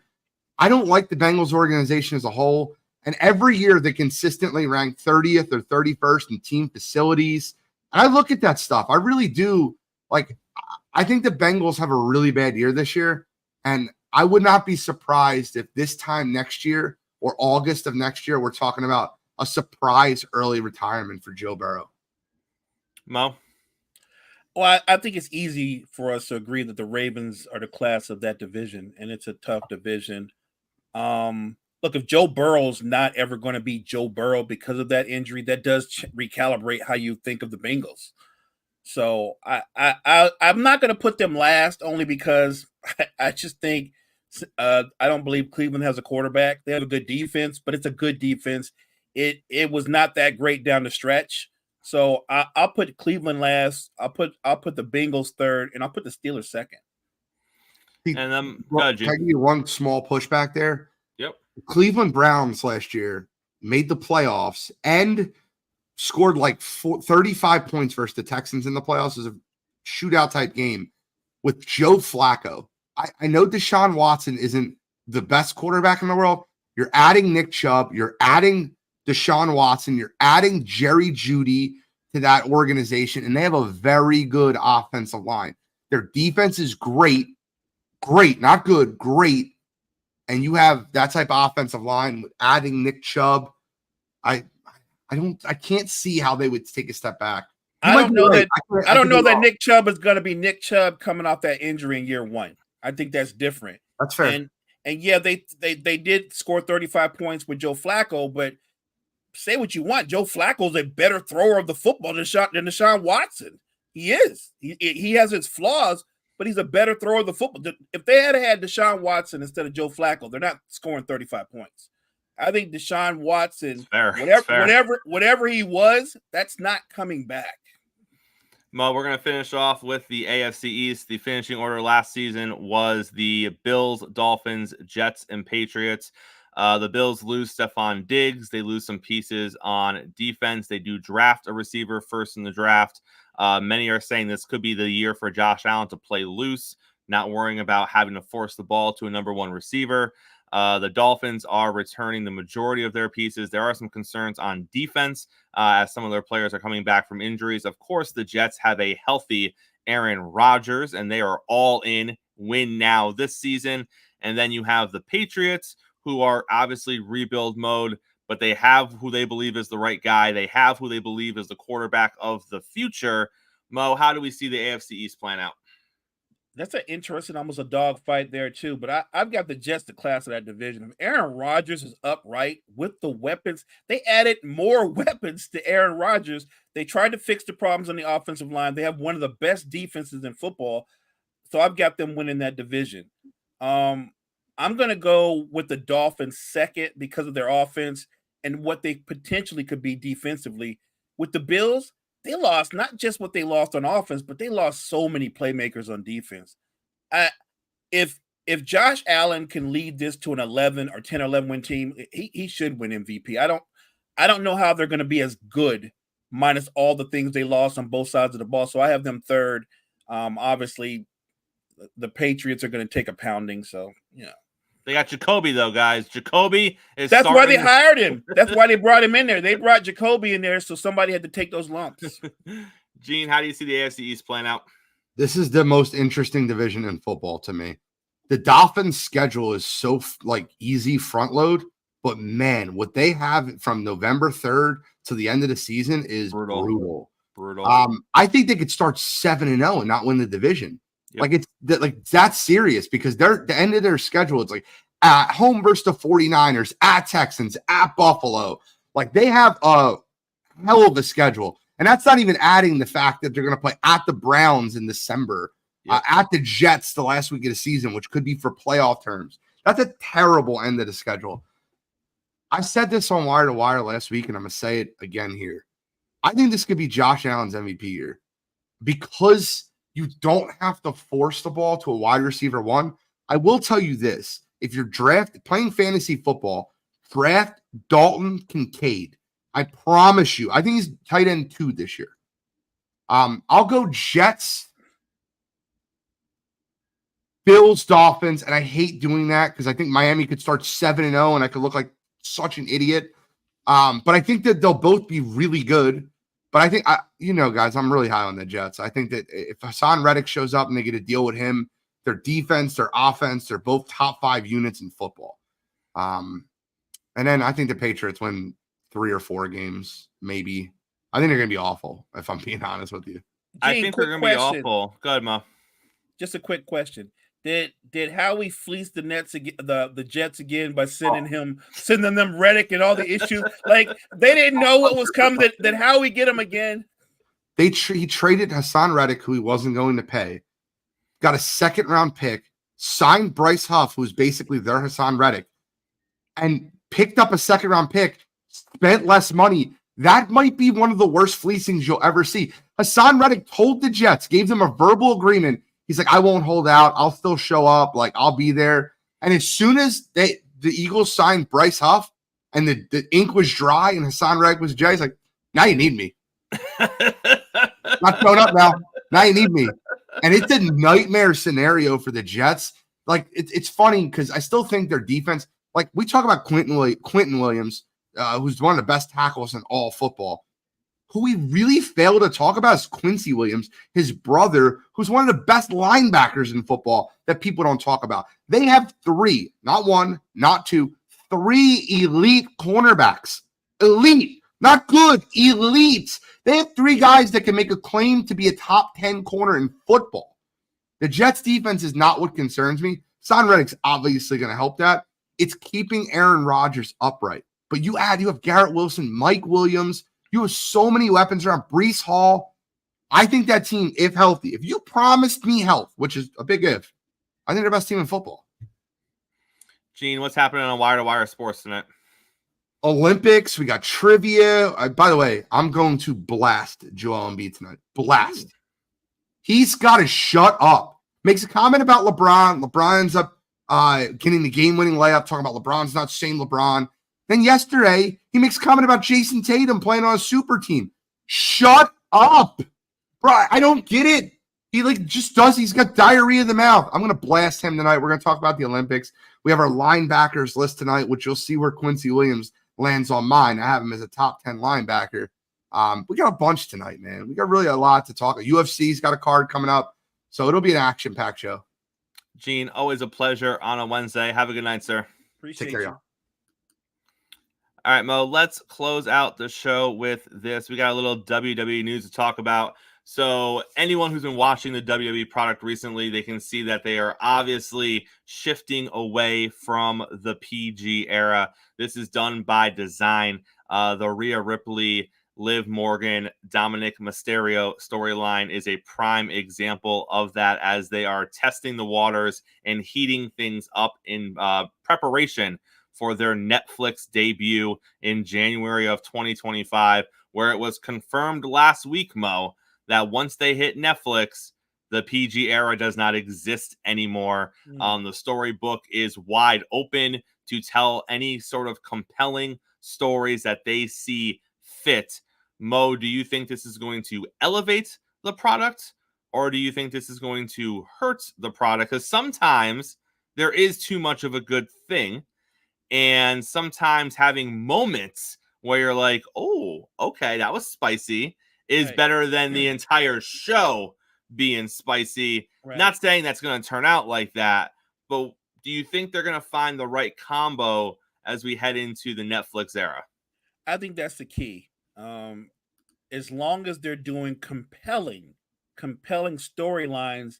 I don't like the Bengals organization as a whole. And every year they consistently rank 30th or 31st in team facilities. And I look at that stuff. I really do. I think the Bengals have a really bad year this year. And I would not be surprised if this time next year or August of next year, we're talking about a surprise early retirement for Joe Burrow.
Mo?
Well, I think it's easy for us to agree that the Ravens are the class of that division, and it's a tough division. Look, if Joe Burrow's not ever going to be Joe Burrow because of that injury, that does recalibrate how you think of the Bengals. So I'm not going to put them last only because I just think I don't believe Cleveland has a quarterback. They have a good defense, but it's a good defense. It was not that great down the stretch. So I'll put Cleveland last. I'll put the Bengals third, and I'll put the Steelers second.
And
can I give you one small pushback there?
Yep.
The Cleveland Browns last year made the playoffs and scored 35 points versus the Texans in the playoffs. It was a shootout type game with Joe Flacco. I know Deshaun Watson isn't the best quarterback in the world. You're adding Nick Chubb. You're adding Deshaun Watson. You're adding Jerry Jeudy to that organization, and they have a very good offensive line. Their defense is great, not good, great. And you have that type of offensive line with adding Nick Chubb. I can't see how they would take a step back.
I don't know that Nick Chubb is going to be Nick Chubb coming off that injury in year one. I think that's different.
That's fair.
And yeah, they did score 35 points with Joe Flacco, but say what you want, Joe Flacco's a better thrower of the football than Deshaun Watson. He is. He has his flaws, but he's a better thrower of the football. If they had Deshaun Watson instead of Joe Flacco, they're not scoring 35 points. I think Deshaun Watson, whatever he was, that's not coming back.
Mo, we're going to finish off with the AFC East. The finishing order last season was the Bills, Dolphins, Jets, and Patriots. The Bills lose Stephon Diggs. They lose some pieces on defense. They do draft a receiver first in the draft. Many are saying this could be the year for Josh Allen to play loose, not worrying about having to force the ball to a number one receiver. The Dolphins are returning the majority of their pieces. There are some concerns on defense as some of their players are coming back from injuries. Of course, the Jets have a healthy Aaron Rodgers, and they are all in win now this season. And then you have the Patriots, who are obviously rebuild mode, but they have who they believe is the right guy. They have who they believe is the quarterback of the future. Mo, how do we see the AFC East plan out?
That's an interesting, almost a dog fight there too. But I've got the Jets, the class of that division. If Aaron Rodgers is upright with the weapons, they added more weapons to Aaron Rodgers. They tried to fix the problems on the offensive line. They have one of the best defenses in football. So I've got them winning that division. I'm going to go with the Dolphins second because of their offense and what they potentially could be defensively. With the Bills, they lost not just what they lost on offense, but they lost so many playmakers on defense. If Josh Allen can lead this to an 11 or 10 or 11 win team, he should win MVP. I don't know how they're going to be as good minus all the things they lost on both sides of the ball. So I have them third. Obviously, the Patriots are going to take a pounding. So,
They got Jacoby, though, guys. Jacoby is
That's why they hired him. That's why they brought him in there. They brought Jacoby in there, so somebody had to take those lumps.
Gene, how do you see the AFC East playing out?
This is the most interesting division in football to me. The Dolphins' schedule is so easy front load, but man, what they have from November 3rd to the end of the season is brutal. I think they could start 7-0 and not win the division. Yep. That's serious because the end of their schedule, it's like at home versus the 49ers, at Texans, at Buffalo. Like they have a hell of a schedule. And that's not even adding the fact that they're going to play at the Browns in December, at the Jets the last week of the season, which could be for playoff terms. That's a terrible end of the schedule. I said this on Wire to Wire last week, and I'm going to say it again here. I think this could be Josh Allen's MVP year because you don't have to force the ball to a wide receiver one. I will tell you this. If you're playing fantasy football, draft Dalton Kincaid. I promise you. I think he's tight end 2 this year. I'll go Jets, Bills, Dolphins, and I hate doing that because I think Miami could start 7-0 and I could look like such an idiot. But I think that they'll both be really good. But I think, guys, I'm really high on the Jets. I think that if Hassan Reddick shows up and they get to deal with him, their defense, their offense, they're both top 5 units in football. And then I think the Patriots win 3 or 4 games, maybe. I think they're going to be awful, if I'm being honest with you.
Gene,
I think they're going to be awful. Go ahead, Mo.
Just a quick question. Did Howie fleece the Nets again, the Jets again by sending them Reddick and all the issues? Like they didn't know what was coming. Did Howie get him again?
He traded Hassan Reddick, who he wasn't going to pay, got a 2nd round pick, signed Bryce Huff, who's basically their Hassan Reddick, and picked up a 2nd round pick, spent less money. That might be one of the worst fleecings you'll ever see. Hassan Reddick told the Jets, gave them a verbal agreement. He's like, I won't hold out. I'll still show up. Like, I'll be there. And as soon as the Eagles signed Bryce Huff and the ink was dry and Hassan Reddick was dry, he's like, now you need me. Not showing up now. Now you need me. And it's a nightmare scenario for the Jets. Like, it's funny because I still think their defense, like we talk about Quentin Williams, who's one of the best tackles in all football. Who we really fail to talk about is Quincy Williams, his brother, who's one of the best linebackers in football that people don't talk about. They have 3, not 1, not 2, 3 elite cornerbacks. Elite, not good, elite. They have 3 guys that can make a claim to be a top 10 corner in football. The Jets defense is not what concerns me. Hassan Reddick's obviously going to help that. It's keeping Aaron Rodgers upright. But you have Garrett Wilson, Mike Williams. You have so many weapons around. Breece Hall. I think that team, if healthy, if you promised me health, which is a big if, I think they're the best team in football.
Gene, what's happening on Wire to Wire Sports tonight?
Olympics. We got trivia. By the way, I'm going to blast Joel Embiid tonight. Blast. He's got to shut up. Makes a comment about LeBron. LeBron ends up getting the game-winning layup, talking about LeBron's not the same LeBron. Then yesterday, he makes a comment about Jason Tatum playing on a super team. Shut up. Bro, I don't get it. He just does. He's got diarrhea in the mouth. I'm gonna blast him tonight. We're gonna talk about the Olympics. We have our linebackers list tonight, which you'll see where Quincy Williams lands on mine. I have him as a top 10 linebacker. We got a bunch tonight, man. We got really a lot to talk about. UFC's got a card coming up, so it'll be an action-packed show.
Gene, always a pleasure on a Wednesday. Have a good night, sir.
Appreciate
Take care,
you.
y'all.
All right, Mo, let's close out the show with this. We got a little WWE news to talk about. So anyone who's been watching the WWE product recently, they can see that they are obviously shifting away from the PG era. This is done by design. The Rhea Ripley, Liv Morgan, Dominic Mysterio storyline is a prime example of that, as they are testing the waters and heating things up in preparation for their Netflix debut in January of 2025, where it was confirmed last week, Mo, that once they hit Netflix, the PG era does not exist anymore. The storybook is wide open to tell any sort of compelling stories that they see fit. Mo, do you think this is going to elevate the product, or do you think this is going to hurt the product? Because sometimes there is too much of a good thing, and sometimes having moments where you're like, oh, okay, that was spicy, is
Right.
better than the entire show being spicy.
Right.
Not saying that's going to turn out like that, but do you think they're going to find the right combo as we head into the Netflix era?
I think that's the key. As long as they're doing compelling storylines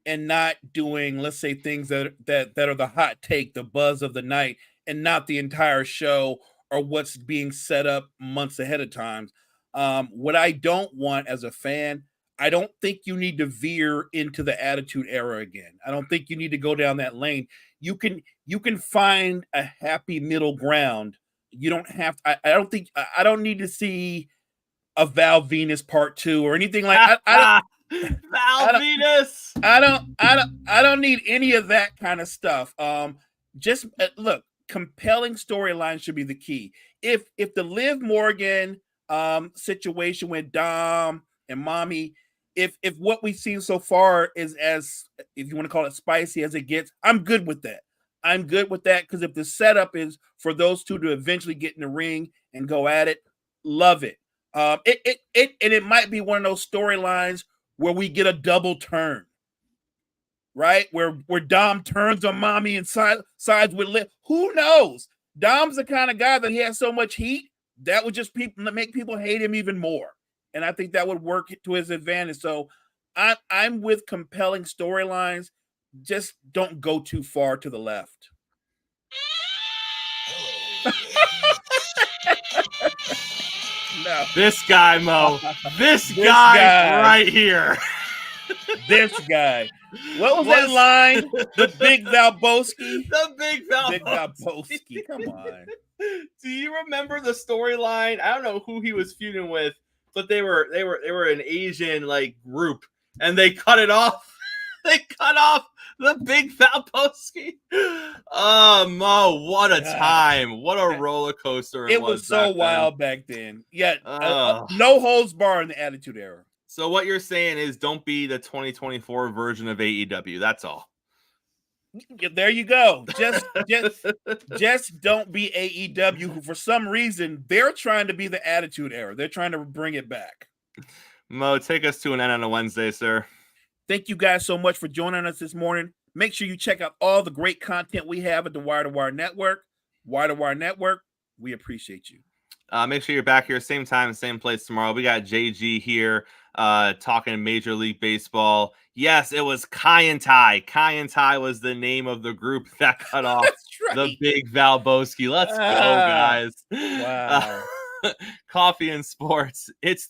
and not doing, let's say, things that are the hot take, the buzz of the night, and not the entire show or what's being set up months ahead of time. What I don't want as a fan, I don't think you need to veer into the Attitude Era again. I don't think you need to go down that lane. You can find a happy middle ground. You don't have. I don't need to see a Val Venus Part 2 or anything like.
Val Venus.
I don't need any of that kind of stuff. Just look, compelling storylines should be the key. If the Liv Morgan situation with Dom and Mommy, if what we've seen so far is as, if you want to call it, spicy as it gets, I'm good with that. I'm good with that, because if the setup is for those two to eventually get in the ring and go at it, love it. It might be one of those storylines where we get a double turn, right? Where Dom turns on Mommy and sides with Liv. Who knows? Dom's the kind of guy that he has so much heat that would just make people hate him even more. And I think that would work to his advantage. So I'm with compelling storylines. Just don't go too far to the left. No.
This guy, Mo. This guy right here.
This guy. What was that line? The Big Valboski?
The Big Valboski.
Big Valboski. Come on.
Do you remember the storyline? I don't know who he was feuding with, but they were an Asian group, and they cut it off. They cut off the Big Valboski. Oh, Mo, what a time. What a roller coaster
it was so wild back then. Yeah, no holds barred in the Attitude Era.
So what you're saying is don't be the 2024 version of AEW. That's all.
There you go. Just don't be AEW, who for some reason they're trying to be the Attitude Era. They're trying to bring it back.
Mo, take us to an end on a Wednesday, sir.
Thank you guys so much for joining us this morning. Make sure you check out all the great content we have at the Wire to Wire Network. Wire to Wire Network, we appreciate you.
Make sure you're back here, same time, same place tomorrow. We got JG here talking Major League Baseball. Yes, it was Kai and Tai. Kai and Tai was the name of the group that cut off the Big Valboski. Let's go, guys.
Wow.
Coffee and sports. It's the